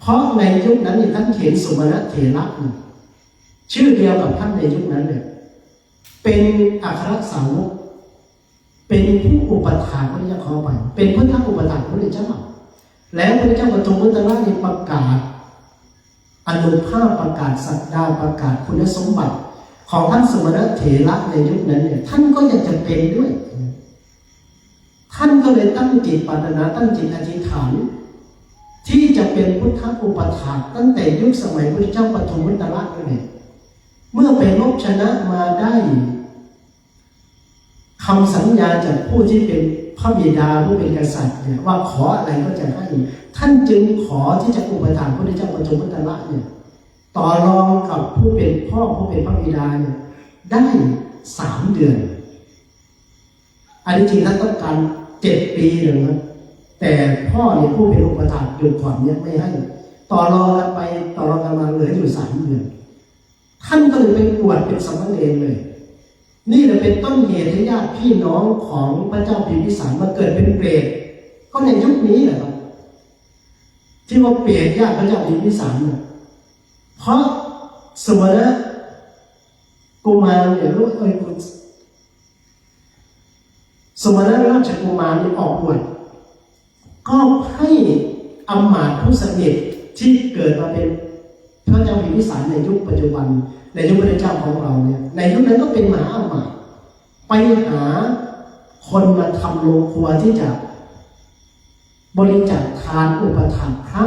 เพราะในยุคนั้นท่านเขียนสุมาณะเถระชื่อเดียวกับท่านในยุคนั้นเนี่ยเป็นอัครสาวกเป็นผู้อุปถากพระเจ้าขอไปเป็นพุทธอุปถากพระพุทธเจ้าแล้วพระเจ้าปฐุมมุตตระได้ประกาศอนุภาพประกาศสัตดาประกาศคุณสมบัติของท่านสุมาณเถระในยุคนั้นเนี่ยท่านก็อยากจะเป็นด้วยท่านก็เลยตั้งจิตปรารถนาตั้งจิตอธิษฐาน ที่จะเป็นพุทธอุปถากตั้งแต่ยุคสมัยพระเจ้าปฐมวุตระเลยเมื่อไปรบชนะมาได้คำสัญญาจากผู้ที่เป็นพระบิดาผู้เป็นกษัตริย์เนี่ยว่าขออะไรก็จะให้ท่านจึงขอที่จะอุปถัมภ์พระเจ้าปฐมวุตระเนี่ยต่อรองกับผู้เป็นพ่อผู้เป็นพระบิดาเนี่ยได้3 เดือนอันนี้จริงท่านต้องการ7 ปีเลยนะแต่พ่อเนี่ยผู้เป็นอุปถัมภ์อยู่ก่อนเนี่ยไม่ให้ต่อรองกันไปต่อรองกันมาเหลืออยู่3 เดือนท่านก็เลยไปบวชเป็นสามเณรเลยนี่แหละเป็นต้นเหตุให้ญาติพี่น้องของพระเจ้าพิมพิสารมาเกิดเป็นเปรตก็ในยุคนี้แหละครับที่ว่าเปรตญาติพระเจ้าพิมพิสารเนี่ยเพราะสมณะกุมารเนี่ยลูกสมณะราชกุมารเนี่ยออกบวชก็ให้อำมาตย์ผู้สนิทที่เกิดมาเป็นพระเจ้าพิมพิสารในยุคปัจจุบันในยุคพระเจ้าของเราเนี่ยในยุคนั้นก็เป็นมหาอมาตย์ไปหาคนมาทำโรงครัวที่จะบริจาคทานอุปถัมภ์พระ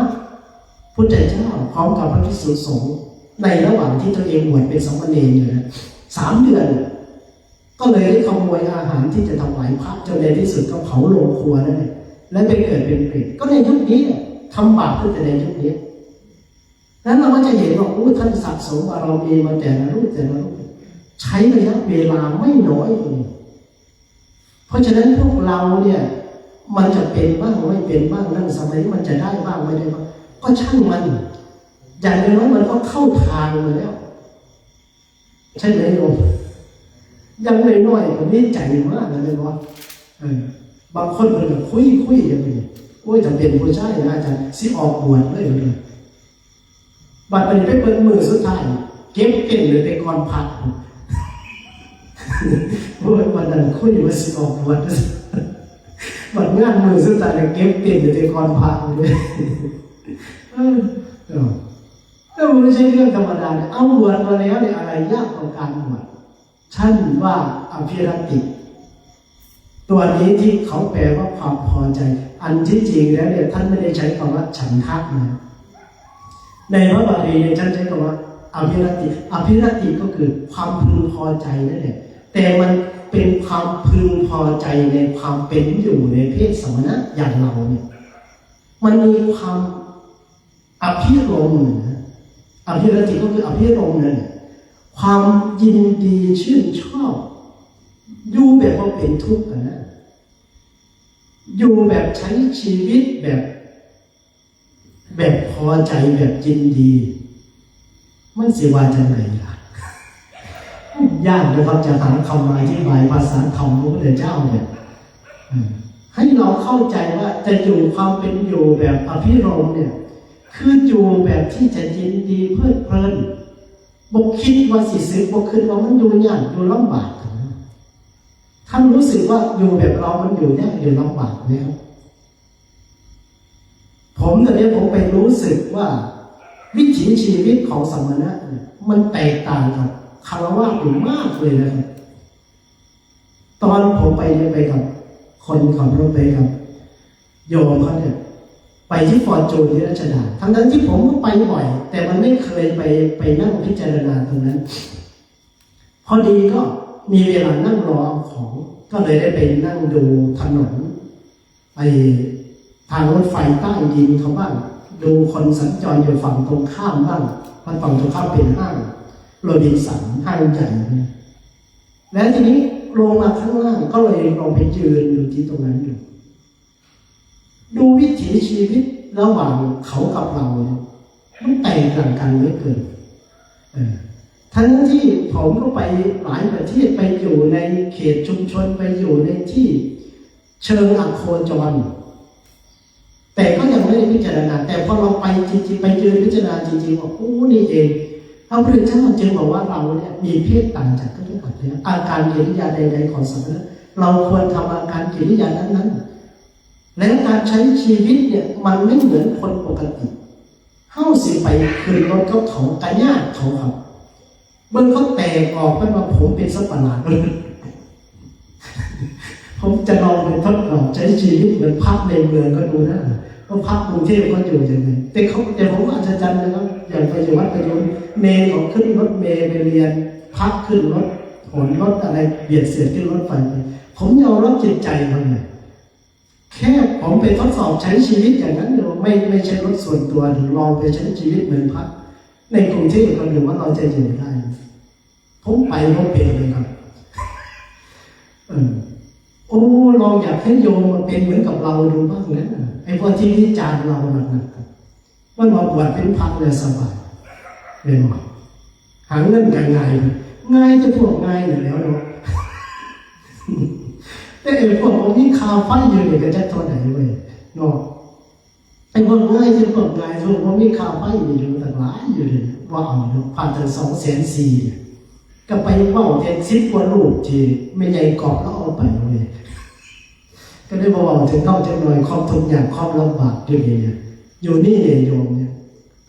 พุทธเจ้าพร้อมกับพระภิกษุสงฆ์ในระหว่างที่ตัวเองบวชเป็นสามเณรอยู่นะ3 เดือนก็เลยได้ขโมยอาหารที่จะถวายพระจนในที่สุดก็เผาโรงครัวนั่นเองและไปเกิดเป็นเปรตก็ในยุคนี้ทำบาปตั้งแต่ในยุคนี้นั้นเราก็จะเห็นว่าท่านสะสมบารมีมาแต่ละรูปใช้ระยะเวลาไม่น้อยเลยเพราะฉะนั้นพวกเราเนี่ยมันจะเป็นบ้างไม่เป็นบ้างนั่งสมัยมันจะได้บ้างไม่ได้บ้างก็ช่างมันอย่างน้อยมันก็เข้าทางมาแล้วใช่ไหมโยมยังน้อยๆผมนี่ใจมากเลยว่าบางคนมันคุยอย่างนี้โอ้ยจะเป็นผู้ชายนะอาจารย์สิออกบวชเลยบัดไปเปิดมือสุดท้ายเก็บเก่งเลยไปก่อนพักโอ้ยวันนั้นคุยว่าสิออกบวชบัดงานมือสุดท้ายเก็บเก่งเลยไปก่อนพักเลยแล้วมันไม่ใช่เรื่องธรรมดาเอาบวชมาแล้วเนี่ยอะไรยากกว่าการบวชท่านว่าอภิรติตัวนี้ที่เขาแปลว่าความพอใจอันที่จริงแล้วเนี่ยท่านไม่ได้ใช้คำว่าฉันทะนะในพระบาลีท่านใช้คำว่าอภิรติก็คือความพึงพอใจนั่นแหละแต่มันเป็นความพึงพอใจในความเป็นอยู่ในเพศสมณะอย่างเราเนี่ยมันมีความอภิรมย์นะอภิรติก็คืออภิรมย์นั่นแหละความยินดีชื่นชอบอยู่แบบว่าเป็นทุกข์นะอยู่แบบใช้ชีวิตแบบพอใจแบบยินดีมันสิว่าจะไหนล่ะยากเลยครับจะหาคำอธิบายภาษาธรรมของพระเจ้าเนี่ยให้เราเข้าใจว่าจะอยู่ความเป็นอยู่แบบอภิรมย์เนี่ยคืออยู่แบบที่จะยินดีเพลิดเพลินบกคิดว่าสิซื้อบกคิดว่ามันอยู่ยากอยู่ลำบากท่านรู้สึกว่าอยู่แบบเรามันอยู่ยากอยู่ลำบากไหมครับผมตอนนี้ผมไปรู้สึกว่าวิถีชีวิตของสมณะมันแตกต่างกับคารวะอยู่มากเลยนะครับตอนผมไปกับคนขับรถไปกับโยมเขาเนี่ยไปที่ฟอร์จูนที่รัชดาทั้งนั้นที่ผมก็ไปบ่อยแต่มันไม่เคยไปนั่งพิจารณาตรงนั้นพอดีก็มีเวลานั่งรอของก็เลยได้ไปนั่งดูถนนไปทางรถไฟใต้ดินเขาบ้างดูคนสัญจรอยู่ฝั่งตรงข้ามบ้างมันฝั่งตรงข้ามเป็นห้างโรบินสันห้างใหญ่แล้วทีนี้ลงมาข้างล่างก็เลยลงไปยืนอยู่ที่ตรงนั้นอยู่ดูวิถีชีวิตระหว่างเขากับเราเนี่ยมันแตกต่างกันเหลือเกินทั้งที่ผมก็ไปหลายประเทศไปอยู่ในเขตชุมชนไปอยู่ในที่เชิงอโคจรแต่ก็ยังไม่ได้พิจารณาแต่พอเราไปจริงๆไปเจอพิจารณาจริงๆว่าโอ้นี่เองพระพุทธเจ้าจึงบอกว่าเราเนี่ยมีเพศต่างจากทุกข์เนี่ยอาการกิริยาใดๆของสมณะเราควรทำอาการกิริยานั้นๆและการใช้ชีวิตเนี่ยมันไม่เหมือนคนปกติเข้าสิไปคืนรถเขากระยากเขาครับเมื่อเขาแตกออกเป็นว่าผมเป็นสัตว์ประหลาดเลยผมจะลองไปทดลองใช้ชีวิตเหมือนพักในเมืองก็ดูนะโอ้ ก็พักกรุงเทพก็อยู่อย่างไรแต่ผมก็อัศจรรย์นะครับอย่างไปอยู่วัดไปโยนเมย์ของขึ้นรถเมย์ไปเรียนพักขึ้นรถหนรถอะไรเบียดเสียดขึ้นรถไฟไปผมยอมรับจิตใจมันเลยแค่ผมไปทดสอบใช้ชีวิตอย่างนั้นไม่ใช่รถส่วนตัวหรือลองไปใช้ชีวิตเหมือนพักในกรุงเทพก็ดูว่าเราจะอยู่ได้ผมไปก็เป็นเลยครับโอ้ลองอยากให้โยมมาเป็นเหมือนกับเราดูบ้างนะไอ้พวกที่วิจารณ์เรามันมันมาบวชเป็นพักเลยสบายเห็นไหมหาเงินง่ายจะพวกง่ายอยู่แล้วเนาะแต่ไอ้พวกนี้คาไฟอยู่เนี่ยก็จะตัวไหนเว้ยเนาะไอ้พวกง่ายจะพวกง่ายพวกนี้คาไฟอยู่แต่หลายอยู่เลยว่าเอาผ่านถึง240,000ก็ไปว่าเรียน10 กว่าลูกที่ไม่ใหญ่กรอบแล้วเอาไปเลยก็ได้บอกว่าถึงต้องจะหน่อยความทุกข์อย่างความลำบากอยู่เนี่ยอยู่นี่เนี่ยโยมเนี่ย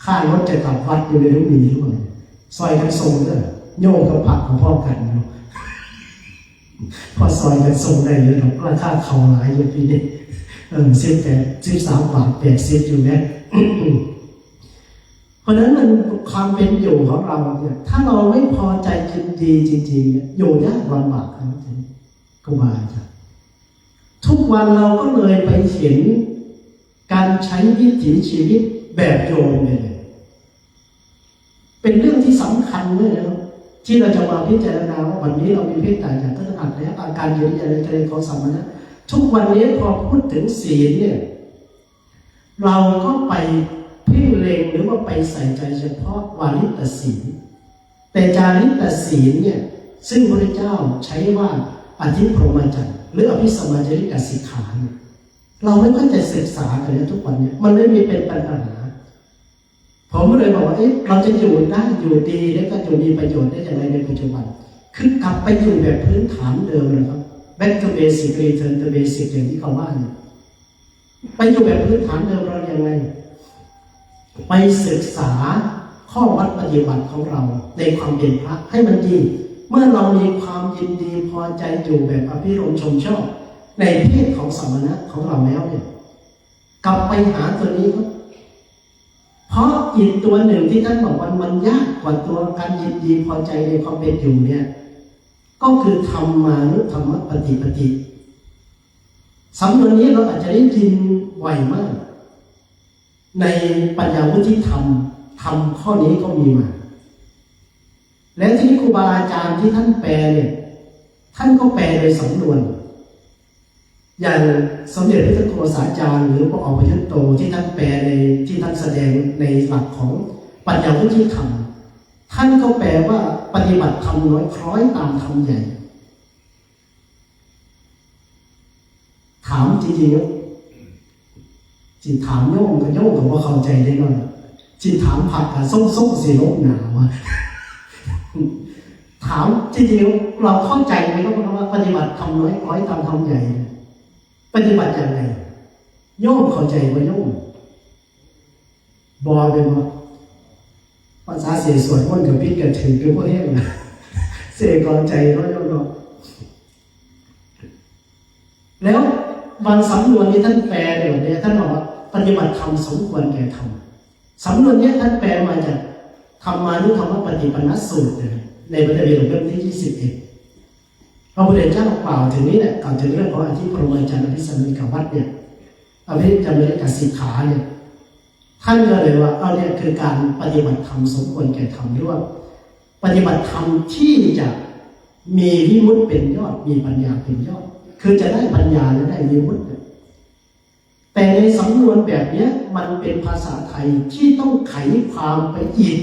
ค่ารถจะกลับวัดอยู่ในรุ่นนี้ด้วยซอยกันส่งเลยโยมกับผักของพ่อกันเนาะพอซอยกันส่งได้เลยเราราคาเขาหลายอยู่ปีนี้13 บาท 80อยู่เนี่ยเพราะนั้นมันความเป็นอยู่ของเราเนี่ยถ้าเราไม่พอใจกินดีจริงๆอยู่ยากลำบากนะครูบาอาจารย์ทุกวันเราก็เลยไปเห็นการใช้วิถีชีวิตแบบโยมเลยเป็นเรื่องที่สำคัญเลยนะที่เราจะมาพิจารณาว่าวันนี้เรามีเพศต่างจากพระอรหันต์และอาการเยียวยาในของสมณะทุกวันนี้พอพูดถึงศีลเนี่ยเราก็ไปเพ่งเล็งหรือว่าไปใส่ใจเฉพาะวาริตศีลแต่จาริตศีลเนี่ยซึ่งพระเจ้าใช้ว่าอธิพรหมจรรย์หรืออภิสมัญจริกสิกขาเราไม่ค่อยจะศึกษากันเลยทุกวันนี้มันไม่มีเป็นปัญหาผมก็เลยบอกว่าเราจะอยู่ได้อยู่ดีแล้วก็อยู่มีประโยชน์ได้อย่างไรในปัจจุบันคือกลับไปอยู่แบบพื้นฐานเดิมนะครับ back to basic return to basic อย่างที่เขาว่าเนี่ยไปอยู่แบบพื้นฐานเดิมเราอย่างไรไปศึกษาข้อวัดปฏิบัติของเราในความเป็นพระให้มันดีเมื่อเรามีความยินดีพอใจอยู่แบบอภิรมย์ชมชอบในเพศของสมณะของเราแล้วเนี่ยกลับไปหาตัวนี้ครับเพราะอีกตัวหนึ่งที่ท่านบอกว่ามันยากกว่าตัวการยินดีพอใจในความเป็นอยู่เนี่ยก็คือธรรมานุธรรมปฏิปติสำนวนนี้เราอาจจะได้ยินไวมากในปัญญาวุฒิธรรมข้อนี้ก็มีมาแล้วที่ครูบาอาจารย์ที่ท่านแปลเนี่ยท่านก็แปลโดยสำนวนอย่างสมเด็จพระพุทธโฆษาจารย์หรือพระอภยุตโตที่ท่านแปลในที่ท่านแสดงในหลักของปัญญาวุฒิธรรมท่านก็แปลว่าปฏิบัติธรรมน้อยคล้อยตามธรรมใหญ่ถามจริงๆจีถามโยมกับโยมกับว่าเข้าใจได้หน่อยจีถามผักกับส้มสีลบหนาวถามจริงๆเราเข้าใจไหมครับว่าปฏิบัติธรรมน้อยคล้อยตามธรรมใหญ่ปฏิบัติอย่างไรโยมเข้าใจว่าโยมบอเป็นว่าภาษาเสียส่วนมันกับพิษกันถึงคือพวกนี้นะเสียก่อนใจน้อยโยมแล้วบางสำนวนที่ท่านแปลเนี่ยท่านบอกว่าปฏิบัติธรรมสมควรแก่ธรรมสำนวนนี้ท่านแปลมาจากธรรมานุธรรมปฏิปันนสูตรในพระไตรปิฎกเล่มที่21พระพุทธเจ้ากล่าวถึงนี้แหละกล่าวถึงเรื่องของอธิพรหมจรรย์อภิสัมมิกวัตรเนี่ยอภิจำเริญกับสิกขาเนี่ยท่านก็เลยว่าเอาเนี่ยคือการปฏิบัติธรรมสมควรแก่ธรรมหรือว่าปฏิบัติธรรมที่จะมีวิมุตติเป็นยอดมีปัญญาเป็นยอดคือจะได้ปัญญาและได้วิมุตติแต่ในสำนวนแบบนี้มันเป็นภาษาไทยที่ต้องไขความไปอีก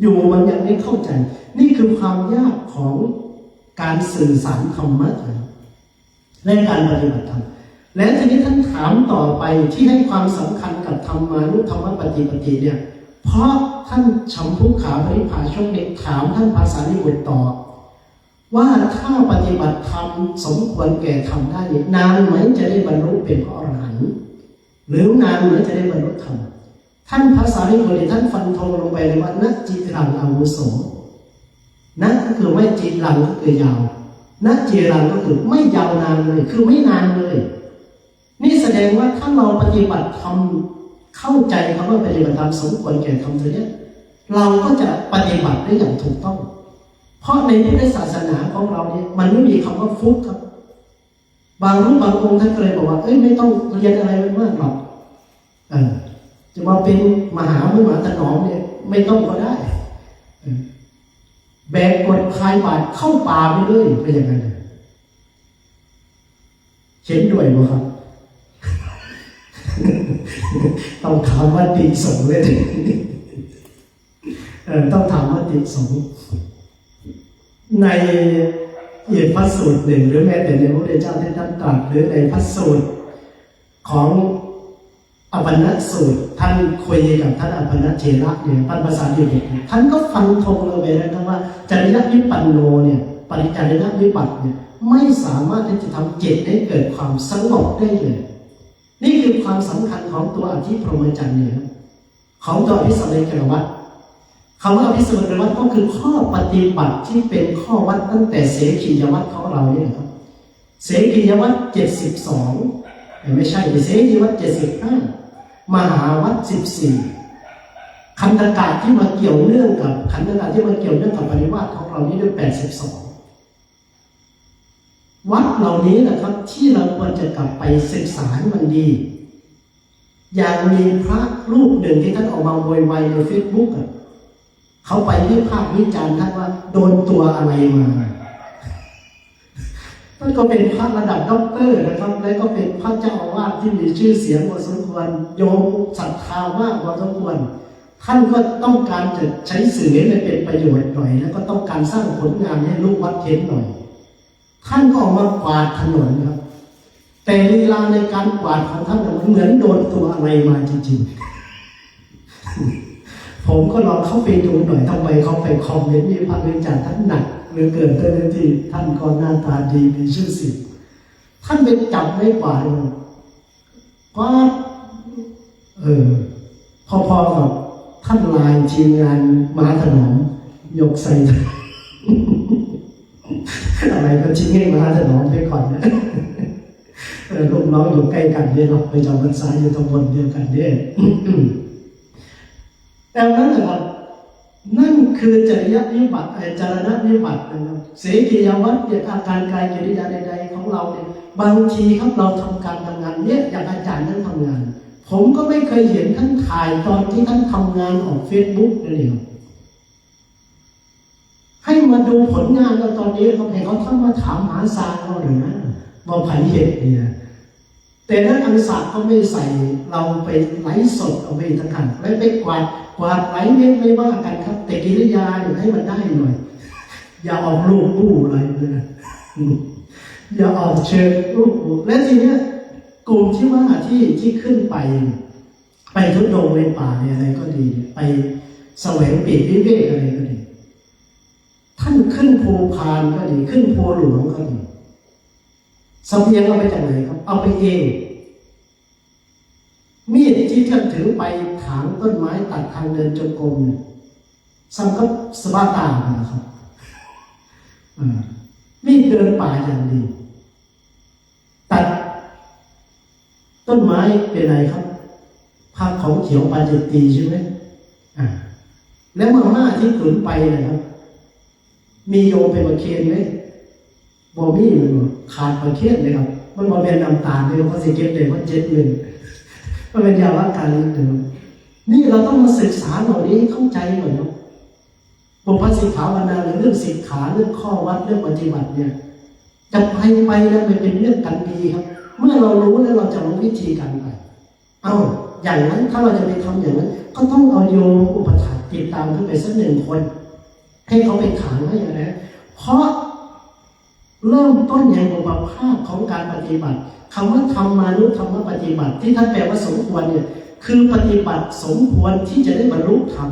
อยู่มันยังไม่เข้าใจนี่คือความยากของการสื่อสารธรรมะและการปฏิบัติธรรมและทีนี้ท่านถามต่อไปที่ให้ความสำคัญกับธรรมานุธรรมปฏิปติเนี่ยเพราะท่านชัมพุขาปริภาชกเนี่ยถามท่านภาษาลิบุตรต่อว่าถ้าปฏิบัติธรรมสมควรแก่ธรรมได้นานไหมจะได้บรรลุเป็นพระอรหันต์หรือนานไหมจะได้บรรลุธรรมท่านภาษาลิบุตรท่านฟันธงลงไปเลยว่านักจิรังอาวุโสนักก็คือไม่จิรังก็คือยาวนักจิรังก็คือไม่ยาวนานเลยคือไม่นานเลยนี่แสดง งว่าถ้าเราปฏิบัติธรรมเข้าใจคำว่าปฏิบัติธรรมสมควรแก่ธรรมตัวเนี้ยเราก็จะปฏิบัติได้อย่างถูกต้องเพราะในพุทธศาสนาของเราเนี่ยมันไม่มีคำว่าฟุกครับบางรูปบางองค์ท่านเคยบอกว่าไม่ต้องเรียนอะไรมากหรอกจะมาเป็นมหาวิมานถนอมเนี่ยไม่ต้องก็ได้แบกกดคลายบาดเข้าป่าไปเลยเป็นอย่างนั้นเห็นด้วยไหมครับ ต้องถามว่าติสงฆ์เลยต้องถามว่าติสงฆ์ในพระสูตรหนึ่งหรือแม้แต่ในพระพุทธเจ้าที่ท่านตรัสหรือในพระสูตรของอปันนสูตรท่านคุยกับท่านอปันนเถระเนี่ยท่านภาษาอยู่เด็กท่านก็ฟันธงเลยไปนะครับว่าจริยวิปันโนเนี่ยปริจริยวิปัสสเนี่ยไม่สามารถที่จะทำจิตให้เกิดความสงบได้เลยนี่คือความสำคัญของตัวอธิพรหมจรรย์เนี่ยของตัวอภิสัมเมกวัตรคำว่าอภิสัมเมกวัตรก็คือข้อปฏิบัติที่เป็นข้อวัดตั้งแต่เสขียวัตรของเราเนี่ยครับเสขียวัตร72ไม่ใช่เสขียวัตร75มหาวัตร14ขันธกะที่มาเกี่ยวเนื่องกับขันธกะที่มาเกี่ยวเนื่องกับปริวาสของเรานี่ด้วย82วัดเหล่านี้นะครับที่เราควรจะกลับไปศึกษาให้มันดีอย่างมีพระรูปหนึ่งที่ท่านออกมาโวยวายในเฟซบุ๊กเขาไปวิพากษ์วิจารณ์ท่านว่าโดนตัวอะไรมาท่านก็เป็นพระระดับด็อกเตอร์นะครับแล้วก็เป็นพระเจ้าอาวาสที่มีชื่อเสียงพอสมควรโยมศรัทธามากพอสมควรท่านก็ต้องการจะใช้สื่อให้เป็นประโยชน์หน่อยแล้วก็ต้องการสร้างผลงานให้ลูกวัดเห็นหน่อยท่านก็ออกมากวาดถนนครับแต่ลีลาในการกวาดของท่านมันเหมือนโดนตัวอะไรมาจริงๆผมก็ลองเข้าไปดูหน่อยทำไมเขาไปคอมเมนต์วิพากษ์วิจารณ์ท่านหนักเหลือเกินตัวที่ท่านก็หน้าตาดีมีชื่อเสียงท่านไปจับไม่กวาดเลยกวาดพอๆกับท่านลายทีมงานมาถนอมยกใส่อะไรก็ทิ้งให้มาถนอมไปก่อนนะลูกน้องอยู่ใกล้กันเนี่ยเราไปจำพรรษาอยู่ตำบลเดียวกันเนี่ยแต่นั้นนะครับนั่นคือจริยวิบัติจารณวิบัตินะครับเสกียวัตรอาการกายกิริยาใดๆของเราเนี่ยบางทีครับเราทำการทำงานเนี่ยอย่างอาจารย์ท่านทำงานผมก็ไม่เคยเห็นท่านถ่ายตอนที่ท่านทำงานออกเฟซบุ๊กเลยให้มาดูผลงานเราตอนนี้เขาเห็นเขาทำมาถามหาสารเราหรือนะว่าไผ่เห็ดเนี่ยแต่นั้นอันศาสตร์เขาไม่ใส่เราไปไลฟ์สดเอาไปต่างหากแล้วไปกวาดไลฟ์ไม่ว่ากันครับแต่กิริยาเนี่ยให้มันได้หน่อยอย่าออกลูกบู้อะไรเลยนะอย่าออกเชิญลูกบู้และทีเนี้ยกลุ่มที่ว่าที่ขึ้นไปทุดงในป่าเนี่ยอะไรก็ดีไปแสวงปีกวิเวกอะไรก็ดีท่านขึ้นภูพานก็ดีขึ้นภูหลวงก็ดีเสบียงเอาไปจากไหนครับเอาไปเองมีดที่ท่านถือไปถางต้นไม้ตัดทางเดินจงกรมเนี่ยสังกัปสบาตานะครับมีดเดินป่าอย่างดีตัดต้นไม้เป็นไรครับผักของเขียวปาจิตตีใช่ไหมแล้วมาม่าที่ขุนไปนะครับมีโยมเป็นประเคนไหมบอมี่มันขาดประเคนเลยครับมันบอเป็นน้ำตาลเลยเพราะสิเก็บเลยว่า7 เดือนมันเป็นยาวัดการเดิมนี่เราต้องมาศึกษาเหล่านี้เข้าใจหน่อยนะบุพสิกขาวนาเรื่องสิกขาเรื่องข้อวัดเรื่องปฏิบัติเนี่ยจะไปแล้วมันเป็นเรื่องกันดีครับเมื่อเรารู้แล้วเราจะรู้วิธีการไปอย่างนั้นถ้าเราจะไปทำอย่างนั้นก็ต้องเอาโยมอุปถัมภ์ติดตามขึ้นไปสัก1 คนให้เขาไปขังให้นะเพราะเริ่มต้นอย่างบทภาพของการปฏิบัติคำว่าธรรมานุธรรมปฏิบัติที่ท่านแปลว่าสมควรเนี่ยคือปฏิบัติสมควรที่จะได้บรรลุธรรม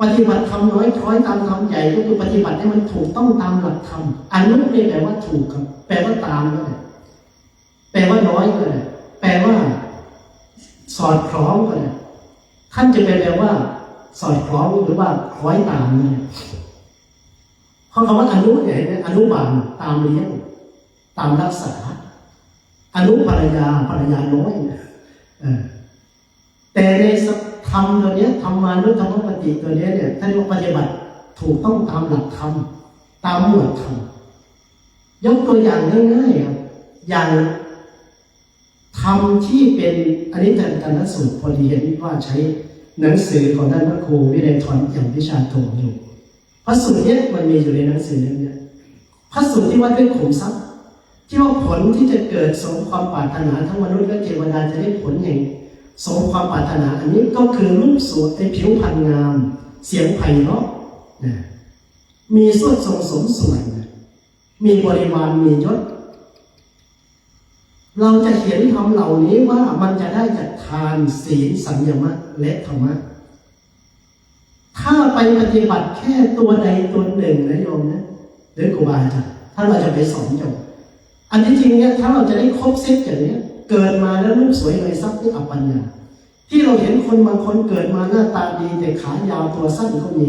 ปฏิบัติธรรมน้อยคล้อยตามธรรมใหญ่ก็คือปฏิบัติให้มันถูกต้องตามหลักธรรมอนุไม่แปลว่าถูกครับแปลว่าตามก็ได้แปลว่าน้อยก็ได้แปลว่าสอดคล้องก็ได้ท่านจะแปลว่าสอดคล้องหรือว่าคล้อยตามเนี่ยเพราะคำว่าอนุเนี่ยอนุบาลตามเลี้ยงตามรักษา อนุภรรยาน้อยแต่ในธรรมตัวนี้ธรรมานุธรรมปฏิตัวนี้เนี่ยท่านปฏิบัติถูกต้องตามหลักธรรมตามหมวดธรรมยกตัวอย่างง่ายๆครับอย่างธรรมที่เป็นอนิจจตนสูตรพอดีเห็นว่าใช้หนังสือของท่านพระครูวินัยทรอย่างวิชาโทอยู่พระสูตรนี้มันมีอยู่ในหนังสือนี้พระสูตรที่ว่าด้วยขุมทรัพย์ที่ว่าผลที่จะเกิดสมความปรารถนาทั้งมนุษย์และเทวดาจะได้ผลแห่งสมความปรารถนาอันนี้ก็คือรูปสวยผิวพรรณงามเสียงไพเราะนะมีส่วนทรงสมส่วนมีบริวารมียศเราจะเห็นธรรมเหล่านี้ว่ามันจะได้จากทานศีลสัญญมะและธรรมะถ้าไปปฏิบัติแค่ตัวใดตัวหนึ่งนะโยมนะหรือครูบาอาจารย์ถ้าเราจะไปสอนโยมอันที่จริงเนี่ยถ้าเราจะได้ครบเซตอย่างนี้เกิดมาแล้วรูปสวยเลยทรัพย์นี่อัปปัญญาที่เราเห็นคนบางคนเกิดมาหน้าตาดีแต่ขายาวตัวสั้นก็มี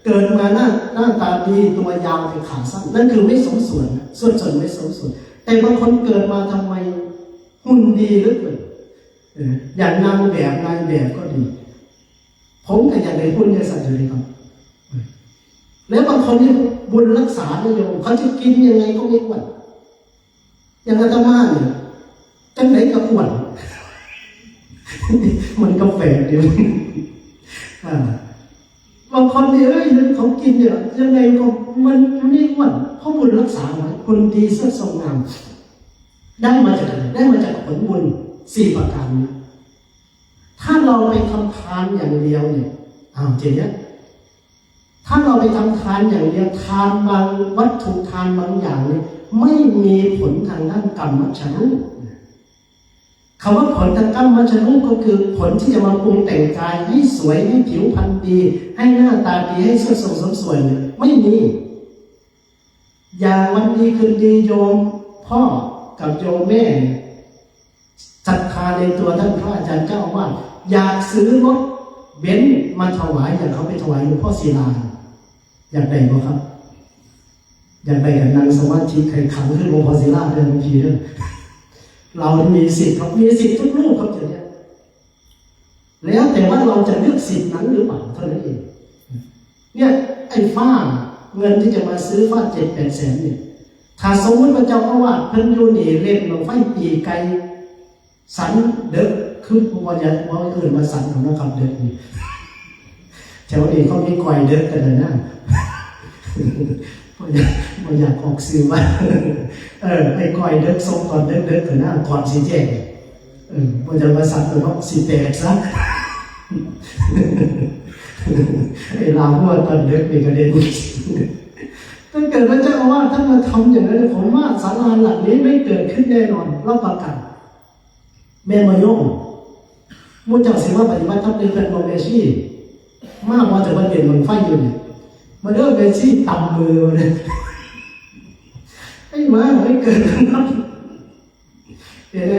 เกิดมาหน้าตาดีตัวยาวแต่ขาสั้นนั่นคือไม่สมส่วนส่วนไม่สมส่วนแต่บางคนเกิดมาทำไมหุ่นดีเหลือเกินอย่างนางแบบก็ดีผมแต่อย่างในหุ่นในสัตว์เลยครับแล้วบางคนนี่บุญรักษาเนี่ยโยมเขาจะกินยังไงก็ไม่อ้วนอย่างอาตมาเนี่ยจังไหนก็อ้วนมันก็แฝงเดียวบางคนเนี่ยเขากินเนี่ยยังไงก็มันไม่อ้วนเพราะบุญรักษาไว้คนดีเสื้อทรงงามได้มาจากอะไรได้มาจากผลบุญ4 ประการนี้ถ้าเราไปทำทานอย่างเดียวเนี่ยจริงเนี่ยถ้าเราไปทำทานอย่างเดียวทานบางวัตถุทานบางอย่างเนี่ยไม่มีผลทางด้านกรรมชรูปคำว่าผลทางกรรมชรูปก็คือผลที่จะมาปรุงแต่งกายให้สวยให้ผิวพรรณดีให้หน้าตาดีให้สวยสมส่วนเนี่ยไม่มีอย่างวันดีคืนดีโยมพ่อกับโยมแม่ศรัทธาในตัวท่านพระอาจารย์เจ้าว่าอยากซื้อรถเบนซ์มาถวายอย่างเขาไปถวายหลวงพ่อศิลาอยากได้ไหมครับอยากได้กับนางสมาธิใครขังขึ้นหลวงพ่อศิลาเดินบางทีเนี่ยเรามีสิทธิ์ครับมีสิทธิ์ทุกรูปครับอย่างนี้แล้วแต่ว่าเราจะเลือกสิทธิ์นั้นหรือเปล่าเท่านั้นเองเนี่ยไอ้ฝ้าเงินที่จะมาซื้อฝ้า7-8 แสนเนี่ยถ้าสมมติว่าเจ้าอาวาสเพิ่นอยู่นี่เล่นลงไฟปีไกลสันเด็กคือพวกว่าจะว่าอื่นมาสันของนักขับเด็กนี่แถวนี้เขามีก่อยเด็กกันเลยนะมันอยากออกซื้อว่าไอ้ก่อยเด็กทรงก่อนเด็กกันนะก่อนสีแจงมันจะมาสันแล้วสีแตกซะไอ้ลาวว่าตอนเด็กมีกระเด็นถ้าเกิดพระเจ้าว่าท่านมาทำอย่างนั้นผมว่าศาลาหลังนี้ไม่เกิดขึ้นแน่นอนรับประกันแม่มาโยมมุจจาสิว่าปฏิบัติทำในเป็นโมเมชีมากว่าจะมาเด่นมันไฟอยู่เนี่ยมาเริ่มเมชีต่ำมือเลยไอ้มาไม่เกิดนั้นเห็นไหม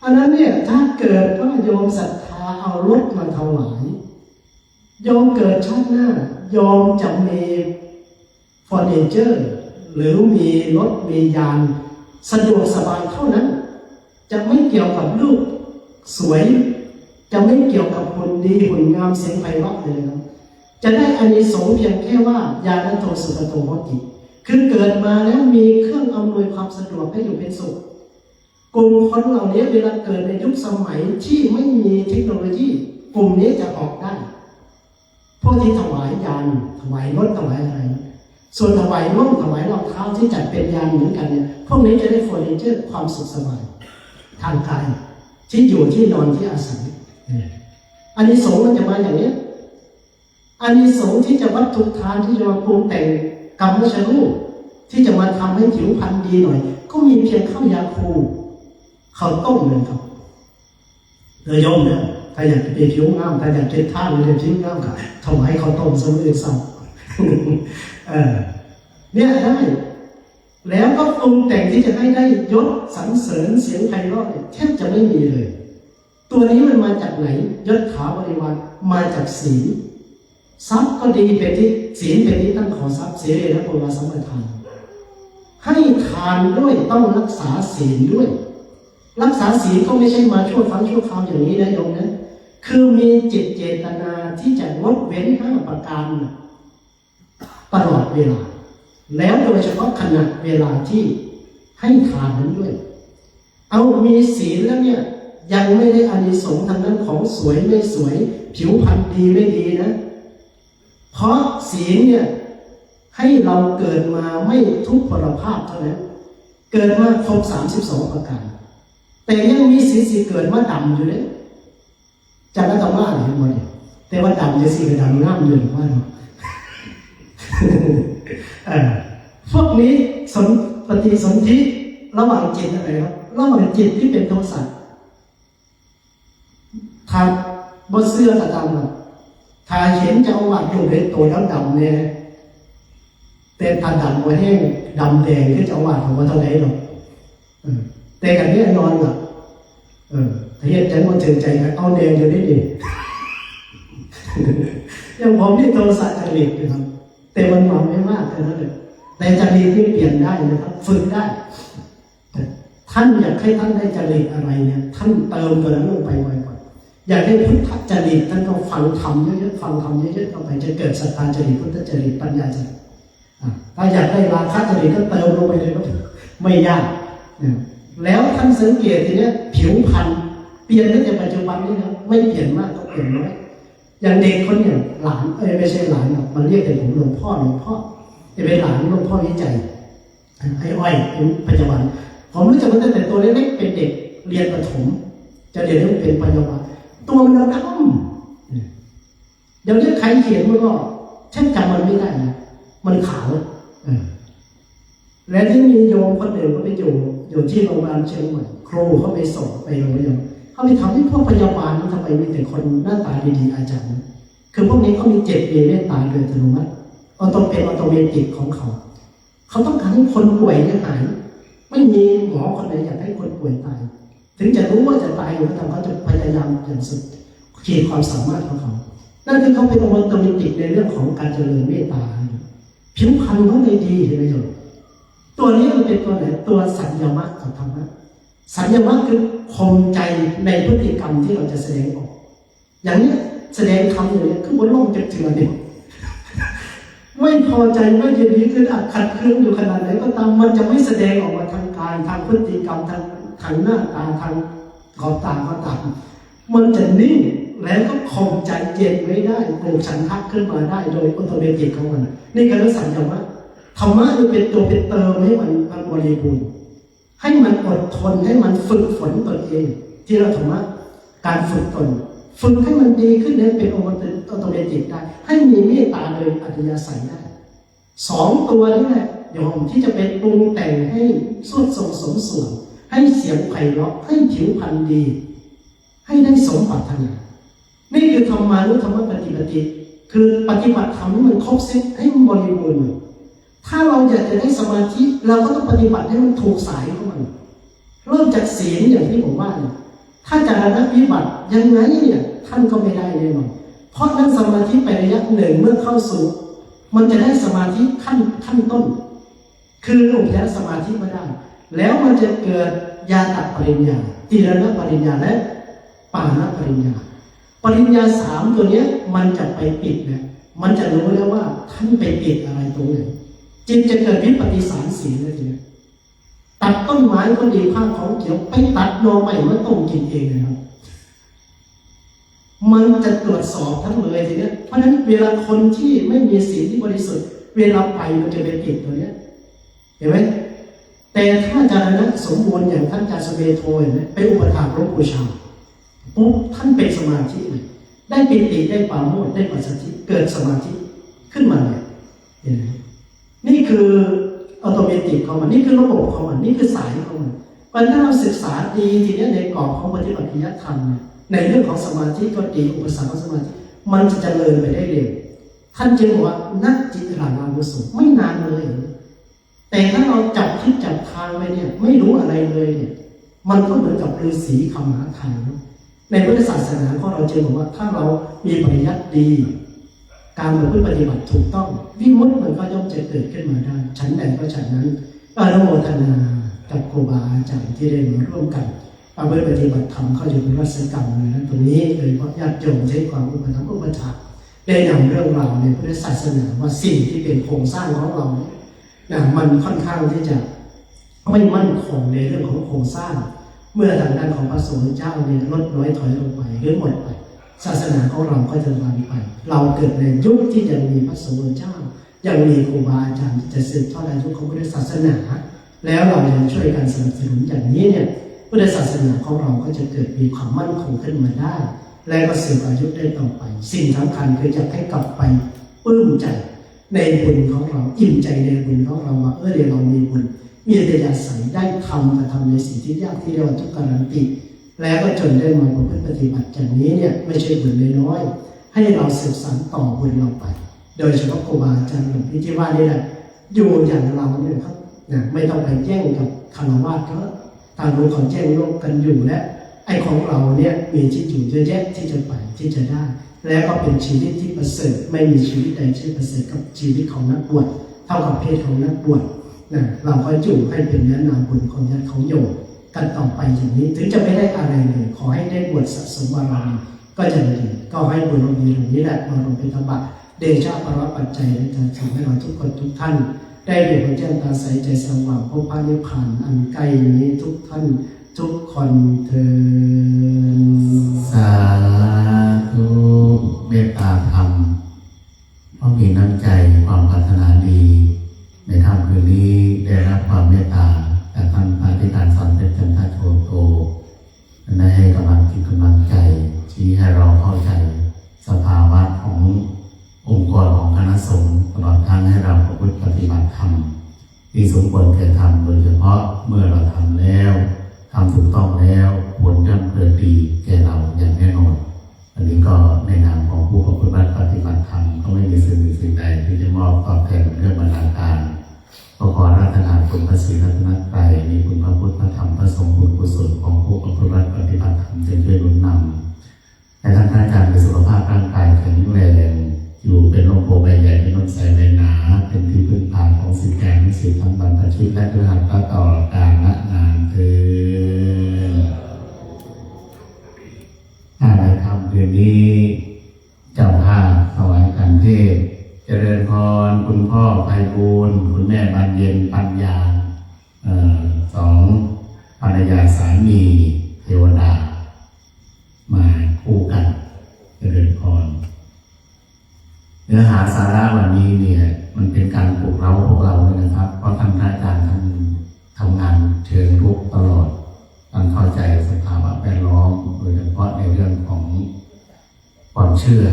อันนั้นเนี่ยถ้าเกิดว่าโยมศรัทธาเอารถมาถวายโยมเกิดชาติหน้าโยมจะมีเฟอร์นิเจอร์หรือมีรถมียานสะดวกสบายเท่านั้นจะไม่เกี่ยวกับรูปสวยจะไม่เกี่ยวกับหุ่นดีหุ่นงามเสียงไพเราะเลยนะจะได้อานิสงส์เพียงแค่ว่าญาณโทสุขโตโหติคือเกิดมาแล้วมีเครื่องอำนวยความสะดวกให้อยู่เป็นสุขกลุ่มคนเหล่านี้เวลาเกิดในยุคสมัยที่ไม่มีเทคโนโลยีกลุ่มนี้จะออกได้พวกที่ถวายยานถวายรถถวายอะไรส่วนถวายร่มถวายรองเท้าที่จัดเป็นยานเหมือนกันเนี่ยพวกนี้จะได้เฟอร์นิเจอร์ความสุขสบายทางกายที่อยู่ที่นอนที่อาศัยอานิสงส์มันจะมาอย่างนี้อานิสงส์ที่จะวัตถุทานที่จะมาปรุงแต่งกรรมชรูปที่จะมาทำให้ผิวพรรณดีหน่อยก็มีเพียงข้าวยาคูข้าวต้มเลยครับโยมเนี่ยถ้าอยากจะเป็นผิวงามถ้าอยากจะท่าหรือจะผิวงามก็ถวายข้าวต้มสมุนไพรซ้ำเนี่ยได้แล้วก็ปรุงแต่งที่จะให้ได้ยศสรรเสริญเสียงไพเราะแทบจะไม่มีเลยตัวนี้มันมาจากไหนยศถาบริวารมาจากศีลทรัพย์ก็ดีเป็นที่ศีลเป็นที่ตั้งของทรัพย์เสรีและโภคสัมปทาน ให้ทานด้วยต้องรักษาศีลด้วยรักษาศีลก็ไม่ใช่มาชั่วครั้งชั่วคราวอย่างนี้นะโยมนะคือมีจิตเจตนาที่จะงดเว้น5ประการตลอดเวลาแล้วโดยเฉพาะขณะเวลาที่ให้ทานนั้นด้วยเอามีศีลแล้วเนี่ยยังไม่ได้อานิสงส์ทางด้านของสวยไม่สวยผิวพรรณดีไม่ดีนะเพราะศีลเนี่ยให้เราเกิดมาไม่ทุกพลภาพเท่านั้นเกิดมาครบ32ประการแต่ยังมีศีลสิเกิดมาดำอยู่เลยจะไม่ต้องว่าเห็นไหมแต่ว่าดำจะสีกับดำงามอยู่หรือว่าเนาะพวกนี้ปฏิสนธิระหว่างจิตอะไรครับระหว่างจิตที่เป็นโทสะถ้าบนเสื้อกระดำถ้าเห็นเจ้าวัดอยู่ในตัวแล้วดำเนี่ยแต่ถ้าดำกว่าแห้งดำแดงที่เจ้าวัดของว่าเท่าไหร่หรอกแต่กันนี้นอนหลับถ้าเห็นใจมันเฉยใจกันเอาแดงอยู่ได้ดีอย่างผมนี่โทสะจริตนะครับแต่มันนอนไม่มากแค่นั้นเลยแต่จริตที่เปลี่ยนได้นะครับฝึกได้ท่านอยากให้ท่านได้จริตอะไรเนี่ยท่านเติมตัวนั้นลงไปไว้ก่อนอยากได้พุทธจริตท่านก็ฟังธรรมเยอะๆฟังธรรมเยอะๆเข้าไปจะเกิดศรัทธาจริตพุทธจริตปัญญาจริตถ้าอยากได้ราคะจริตก็เติมลงไปเลยก็ไม่ยากแล้วท่านสังเกตทีนี้ผิวพรรณเปลี่ยนตั้งแต่ปัจจุบันนี้นะไม่เปลี่ยนมากก็เปลี่ยนน้อยอย่างเด็กคนอย่างหลานไม่ใช่หลานหรอกมันเรียกแต่ผมหลวงพ่อจะเป็นหลานหลวงพ่อวิจัยไอ้อ้อยปัจจุบันผมรู้จักมันตั้งแต่ตัวเล็กๆเป็นเด็กเรียนประถมจะเรียนต้องเป็นปัจจุบันตัวมันดำเดี๋ยวนี้ใครเขียนมันก็แทบจำมันไม่ได้นะมันขาวและที่มีโยมคนหนึ่งก็ไปอยู่ที่โรงพยาบาลเชียงใหม่ครูเขาไปส่งไปโรงพยาบาลเขาไปทำให้พวกพยาบาลนี่ทำไมมีแต่คนหน้าตาดีๆอาจารย์คือพวกนี้เขามีเจ็บมีเมตตาโดยอัตโนมัติออโตเมติกของเขาต้องการให้คนป่วยเนี่ยหายไม่มีหมอคนไหนอยากให้คนป่วยตายถึงจะรู้ว่าจะตายอยู่ก็ตามเขาจะพยายามอย่างสุดขีดความสามารถของเขานั่นคือเขาเป็นออโตเมติกในเรื่องของการเจริญเมตตาผิวพรรณเขาเลยดีเห็นไหมโยมตัวนี้มันเป็นตัวไหนตัวสัญญามะกับธรรมะสัญญามะคือคงใจในพฤติกรรมที่เราจะแสดงออกอย่างนี้แสดงคำอย่างนี้คือบนโลกจะเจือเนี่ยไม่พอใจไม่ยินดีคือขัดเคืองอยู่ขนาดไหนก็ตามมันจะไม่แสดงออกมาทางกายทางพฤติกรรมทางหน้าตาทางขอบตาก็ตามมันจะนิ่งแล้วก็คงใจเย็นไว้ได้ปลูกฉันทะขึ้นมาได้โดยอัตโนมัติของมันนี่คือสัญญามะธรรมะจะเป็นตัวเป็นเติมให้มันบริบูรณ์ให้มันอดทนให้มันฝึกฝนตนเองที่เราธรรมะการฝึกตนฝึกให้มันดีขึ้นให้เป็นองค์อัตโนมัติได้ให้มีเมตตาโดยอัธยาศัยได้2ตัวนี้แหละโยมที่จะเป็นปรุงแต่งให้สุดทรงสมส่วนให้เสียงไพเราะให้ผิวพรรณดีให้ได้สมปรารถนานี่คือธรรมานุธรรมปฏิบัติคือปฏิบัติธรรมให้มันครบเซตให้มันบริบูรณ์ถ้าเราอยากจะได้สมาธิเราก็ต้องปฏิบัติให้มันถูกสายของมันเริ่มจากศีลอย่างที่ผมว่าเนี่ยถ้าจะระดับวิบัติยังไงเนี่ยท่านก็ไม่ได้แน่นอนเพราะนั้นสมาธิไประยะหนึ่งเมื่อเข้าสู่มันจะได้สมาธิขั้นต้นคืออุปยสมาธิมาได้แล้วมันจะเกิดญาณปริญญาตีรณปริญญาและปานปริญญา3ตัวนี้มันจะไปปิดเนี่ยมันจะรู้แล้วว่าท่านไปปิดอะไรตรงไหนจิตจะเกิดวิปฏิสารสีเลยทีนี้ตัดต้นไม้ก็ดีผ้าของเขียวไปตัดโนใหม่มาต้มกินเองนะครับมันจะตรวจสอบทั้งเลยทีนี้เพราะฉะนั้นเวลาคนที่ไม่มีศีลที่บริสุทธิ์เวลาไปมันจะเป็นผิดตัวนี้เห็นไหมแต่ถ้าจารณะสมบูรณ์อย่างท่านจารย์สเวโทเห็นไหมไปอุปถากหลวงปู่ชาปุ๊บท่านเป็นสมาธิเลยได้ปิติได้ปราโมทย์ได้ปัสสัทธิเกิดสมาธิขึ้นมาเนี่ยเห็นไหมนี่คืออัตโนมัติของมันนี่คือระบบของมันนี่คือสายของมันวันถ้าเราศึกษาดีทีนี้ในกรอบของปฏิบัติธรรมในเรื่องของสมาธิก็ดีอุปสรรคของสมาธิมันจะเจริญไปได้เร็วท่านจึงบอกว่านักจิตรานานุสุไม่นานเลยแต่ถ้าเราจับทิศจับทางไปเนี่ยไม่รู้อะไรเลยเนี่ยมันก็เหมือนกับฤาษีคำหาทางในพุทธศาสนาของเราจึงบอกว่าถ้าเรามีปริยัติดีการประพฤติปฏิบัติถูกต้องวิมุตติมันก็ย่อมจะเกิดขึ้นมาได้ฉันใดก็ฉันนั้น อนุโมทนากับครูบาอาจารย์ที่ได้มาร่วมกันประพฤติปฏิบัติธรรมเข้าอยู่ในวัฏกรรมนั้นตรงนี้เลยเพราะญาติโยมใช้ความอุปถัมภ์อุปถัมภ์ได้นำเรื่องราวในพุทธศาสนาว่าสิ่งที่เป็นโครงสร้างของเราเนี่ยมันค่อนข้างที่จะไม่มั่นคงในเรื่องของโครงสร้างเมื่อทางด้านของพระสงฆ์เจ้าเนี่ยลดน้อยถอยลงไปหรือหมดไปศาสนาของเราก็จะวันไปเราเกิดในยุคที่ยังมีพระสงฆ์เจ้ายังมีครูบาอาจารย์ที่จะสืบทอดอายุของพุทธศาสนาแล้วเราจะช่วยกันสนับสนุนอย่างนี้เนี่ยพุทธศาสนาของเราก็จะเกิดมีความมั่นคงขึ้นมาได้และก็สืบอายุได้ต่อไปสิ่งสำคัญคืออยากให้กลับไปปลื้มใจในบุญของเราอิ่มใจในบุญของเราว่าเดี๋ยวเรามีบุญมีอัธยาศัยได้ทำแต่ทำในสิ่งที่ยากที่เรียกว่าทุกการันติแล้วก็จนได้มาประพฤติปฏิบัติอย่างนี้เนี่ยไม่ใช่บุญน้อยๆให้เราสืบสานต่อบุญเราไปโดยเฉพาะครูบาอาจารย์หลวงพี่ที่ว่านี่แหละอยู่อย่างเราเนี่ยครับไม่ต้องไปแย่งกับคารวะเขาทางรู้เขาแย่งโลกกันอยู่และไอ้ของเราเนี่ยมีที่อยู่เยอะแยะที่จะไปที่จะได้แล้วก็เป็นชีวิตที่ประเสริฐไม่มีชีวิตใดที่ประเสริฐกับชีวิตของนักบวชเท่ากับเพศของนักบวชเราก็อยู่ให้เป็นเนื้อนาบุญของญาติของโยมกันต่อไปอย่างนี้ถึงจะไม่ได้อะไรเลยขอให้ได้บวชสะสมบารมีก็จะดีก็ให้บุญบารมีเหล่านี้แหละมาลงเป็นธรรมะเดชะภาวะปัจจัยในการทำให้เราทุกคนทุกท่านได้เดือดแจ้งตาใสใจสว่างพบพระนิพพานอันใกล้นี้ทุกท่านทุกคนเถิดสาธุเมตตาธรรมเพราะมีน้ำใจความปรารถนาดีในค่ำคืนนี้ได้รับความเมตตาจากท่านพระอธิการสอนเพชรจันทโชโตได้ให้กำลังจิตกำลังใจชี้ให้เราเข้าใจสภาวะขององค์กรของคณะสงฆ์ตลอดทั้งให้เราประพฤติปฏิบัติธรรมที่สมควรแก่ธรรมโดยเฉพาะเมื่อเราทำแล้วทำถูกต้องแล้วผลย่อมเกิดดีแก่เราอย่างแน่นอนอันนี้ก็ในนามของผู้ประพฤติปฏิบัติธรรมก็ไม่มีสิ่งใดที่จะมอบตอบแทนเรื่องบรรดาการก็ขอรัตนาคุณพระศรีรัตนตรัยมีคุณพระพุทธพระธรรมพระสงฆ์บุญกุศลของผู้ประพฤติปฏิบัติธรรมจะช่วยหนุนนำให้ท่านอาจารย์มีสุขภาพร่างกายแข็งแรงอยู่เป็นร่มโพใบใหญ่เป็นร่มใสใบหนาเป็นที่พึ่งพาของสิ่งแก่ไม่สิ่งทั้งบรรพชิตและด้วยหัตถ์ต่อการละนานเถิดในค่ำคืนนี้เจ้าภาพถวายกันเทศเจริญพรคุณพ่อไพบูลย์คุณแม่บานเย็นปัญญาสองภรรยาสามีเทวดามาคู่กันเจริญพรเนื้อหาสาระวันนี้เนี่ยมันเป็นการปลุกเราพวกเราเลยนะครับเพราะท่านอาจารย์ท่านทำงานเชิงรุกตลอดท่านเข้าใจสภาวะแวดล้อมโดยเฉพาะในเรื่องของความเชื่อ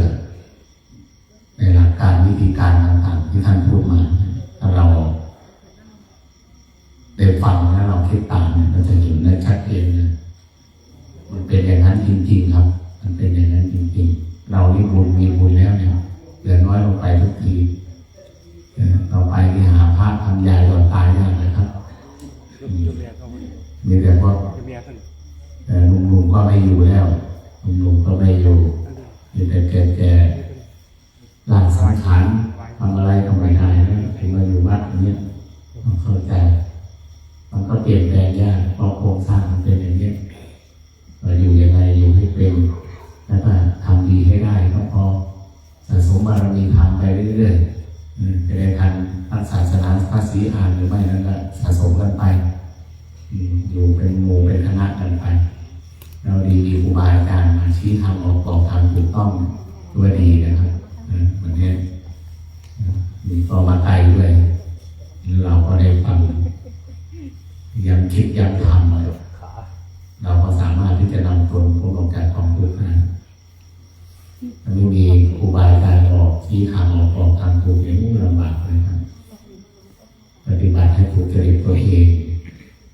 ในหลักการวิธีการต่างๆที่ท่านพูดมาถ้าเราได้ฟังและเราคิดตามเราจะเห็นได้ชัดเจนนะมันเป็นอย่างนั้นจริงๆครับมันเป็นอย่างนั้นจริงๆเรามีบุญแล้วเนี่ยเหลือน้อยลงไปทุกทีต่อไปที่หาพระทำยายก่อนตายยากเลยครับมีแต่ว่าหนุ่มๆก็ไม่อยู่แล้วหนุ่มๆก็ไม่อยู่มีแต่แก่ๆร่างสังขารทำอะไรก็ไม่ได้ถึงมาอยู่วัดอย่างนี้ต้องเข้าใจมันก็เปลี่ยนแปลงยากเพราะโครงสร้างมันเป็นอย่างนี้เราอยู่ยังไงอยู่ให้เป็นแล้วก็ทำดีให้ได้ก็พอสะสมบารมีทำไปเรื่อยๆจะได้ทันทั้งศาสนาภาษีอ่านหรือไม่นั่นก็สะสมกันไปอยู่เป็นหมู่เป็นคณะกันไปเราดีครูบาอาจารย์มาชี้ทางออกบอกทางถูกต้องด้วยดีนะครับวันนี้มีต่อมาไกลด้วยเราก็ได้ฟังยังคิดยังทำเราก็สามารถที่จะนำตนพ้นออกจากความทุกข์นั้นถ้าไม่มีครูบาอาจารย์ออกชี้ทางออกทางถูกอย่างนี้ลำบากเลยครับปฏิบัติให้ถูกจริตตัวเอง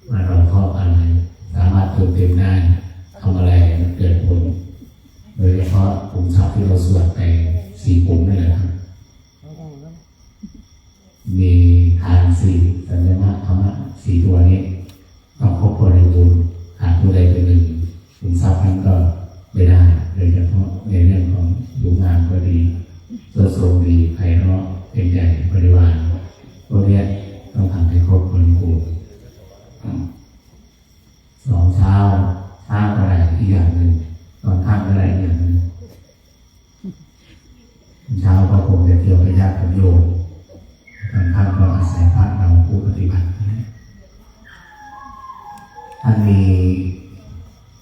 ว่าเราชอบอะไรสามารถเติมเต็มได้ทำอะไรมันเกิดผลโดยเฉพาะกลุ่มทรัพย์ที่เราสวดไป4 กลุ่มนั่นแหละครับมีทาน4สัญญาธรรมะ4 ตัวนี้ต้องครบบริบูรณ์หากตัวใดตัวหนึ่งกลุ่มทรัพย์นั้นก็ไม่ได้โดยเฉพาะในเรื่องของดูงานก็ดีตัวทรงดีไพเราะเป็นใหญ่บริวารพวกนี้ต้องทำให้ครบบริบูรณ์ อะไรอย่างนี้เช้าก็คงจะเกี่ยวกับญาติโยมบางท่านก็อาศัยพระเราผู้ปฏิบัติท่านมี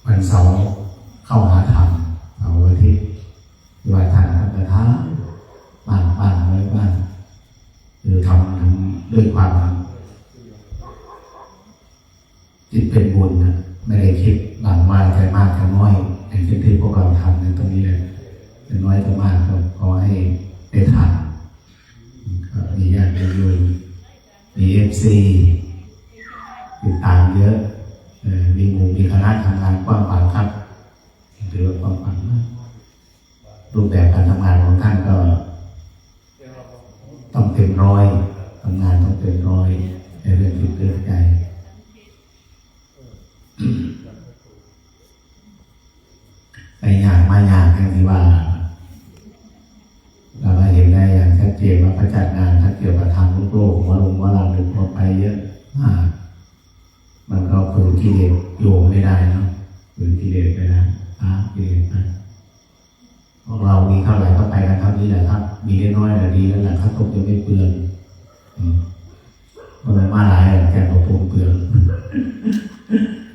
วันเสาร์เข้าหาธรรมเสาร์อาทิตย์ว่าท่านทำกระทะบ้านไว้บ้านคือทำด้วยความจิตเป็นบุญนะไม่ได้คิดหลังว่าใจมากใจน้อยอย่างที่พวกเราทำในตรงนี้เลยจะน้อยจะมากก็ขอให้ได้ทำมีญาติโยมมีFCติดตามเยอะมีหมู่มีคณะทำงานกว้างขวางครับถือว่ากว้างขวางมากรูปแบบการทำงานของท่านก็ต้องเต็มร้อยทำงานต้องเต็มร้อยในเรื่องจิตเรื่องใจไปอย่างมาอย่างอย่างที่ว่าเราก็เห็นได้อย่างชัดเจนว่าพระจัดงานถ้าเกี่ยวกับทางโลกว่าเราหรือพอไปเยอะมากมันก็ฝืนกิเลสโยงไม่ได้เนาะฝืนกิเลสไปนะกิเลสไปพวกเรามีเท่าไหร่ก็ไปกันเท่านี้แหละครับมีได้น้อยแต่ดีแล้วแหละถ้าตกจะไม่เปลืองเมื่อมาหลายแกก็ปรุงเปลือง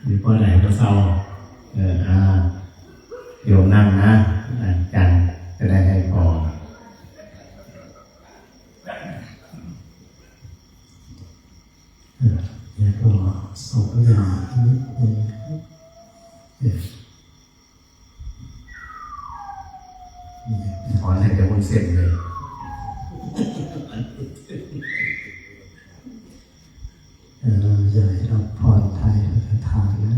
มีพอไหนก็เศร้าโยมนั่งนะจันจะได้ให้พอแล้วก็ส่งอย่างนิดนึงขอให้เดี๋ยวคุณเสร็จเลยเราจะรับพรไทยพระทานนะ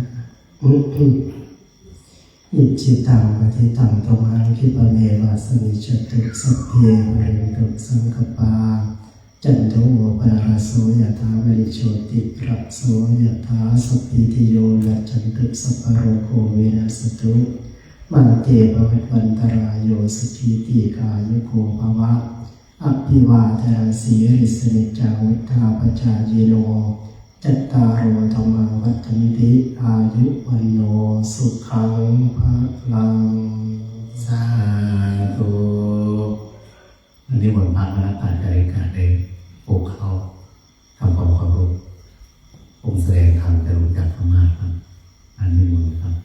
อิจิตังปฏิตังตมังคิปะเมวะสมิจจตุสัพเพเวริตุสังคปาจันโทปะระโสยถาวริโชติระโสยถาสัพพิติโยนะจันตุสัพพะโรโควินัสตุมันเตปวิวันตรายโยสุขีติกายุโกภวะอภิวาทนาสีริสนิจังวุฒาปจายโนจัตตารโอธรรมังวัฏันติอายุวันโนสุขังภะลังสาธุอันนี้บทพระมรตาจาริกาได้ปลุกเขาทำความเคารพองค์แสดงธรรมจะรู้จักธรรมะครับอันนี้บทครับ